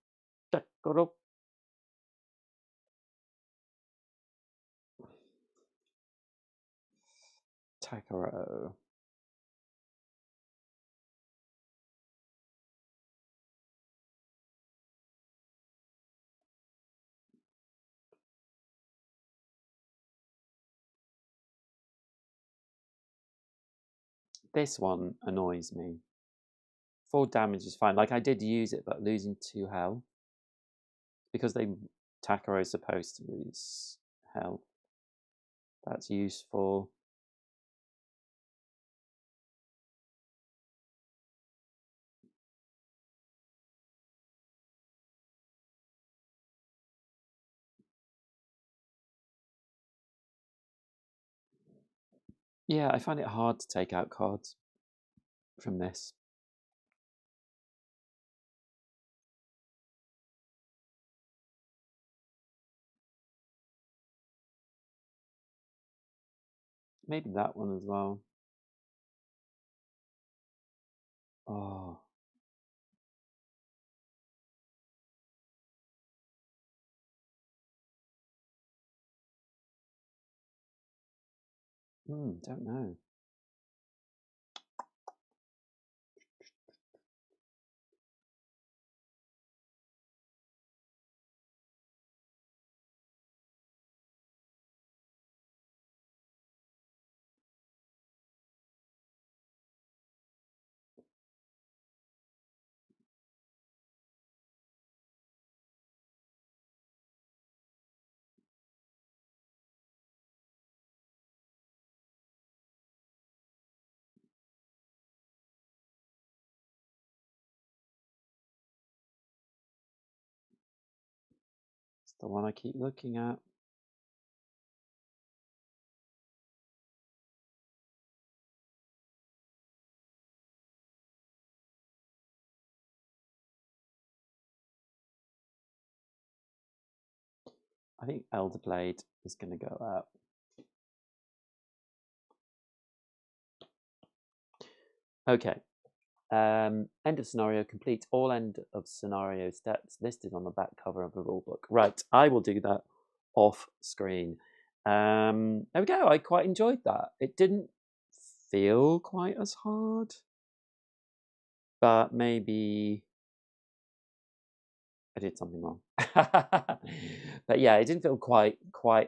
Takaro. This one annoys me. 4 damage is fine. Like, I did use it, but losing 2 health. Because Takaro is supposed to lose health. That's useful. Yeah, I find it hard to take out cards from this. Maybe that one as well. Oh. Don't know. It's the one I keep looking at. I think Elder Blade is going to go up. Okay. End of scenario complete. All end of scenario steps listed on the back cover of the rulebook. Right, I will do that off screen. There we go. I quite enjoyed that. It didn't feel quite as hard, but maybe I did something wrong. But yeah, it didn't feel quite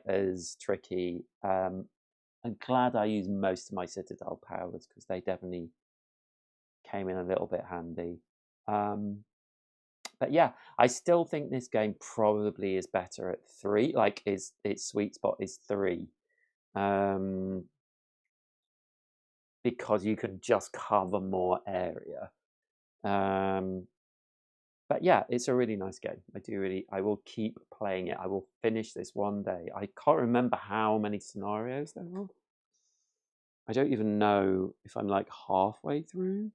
as tricky. I'm glad I used most of my Citadel powers because they definitely came in a little bit handy. But yeah, I still think this game probably is better at 3. Like, its sweet spot is 3, because you can just cover more area. But yeah, it's a really nice game. I will keep playing it. I will finish this one day. I can't remember how many scenarios there are. I don't even know if I'm like halfway through.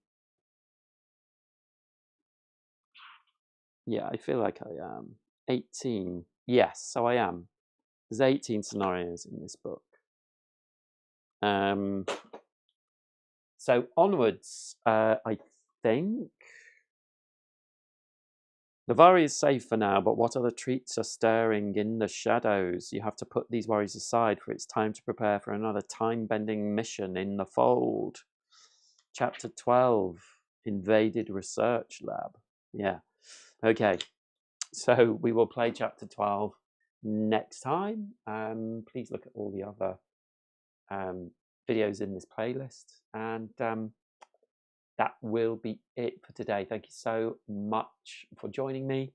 Yeah, I feel like I am. 18. Yes, so I am. There's 18 scenarios in this book. So onwards, I think Navari is safe for now, but what other treats are stirring in the shadows? You have to put these worries aside, for it's time to prepare for another time-bending mission in the fold. Chapter 12, Invaded Research Lab. Yeah. Okay. So we will play Chapter 12 next time. Please look at all the other videos in this playlist. And that will be it for today. Thank you so much for joining me.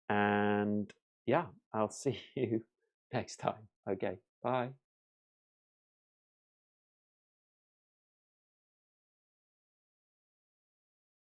And yeah, I'll see you next time. Okay, bye.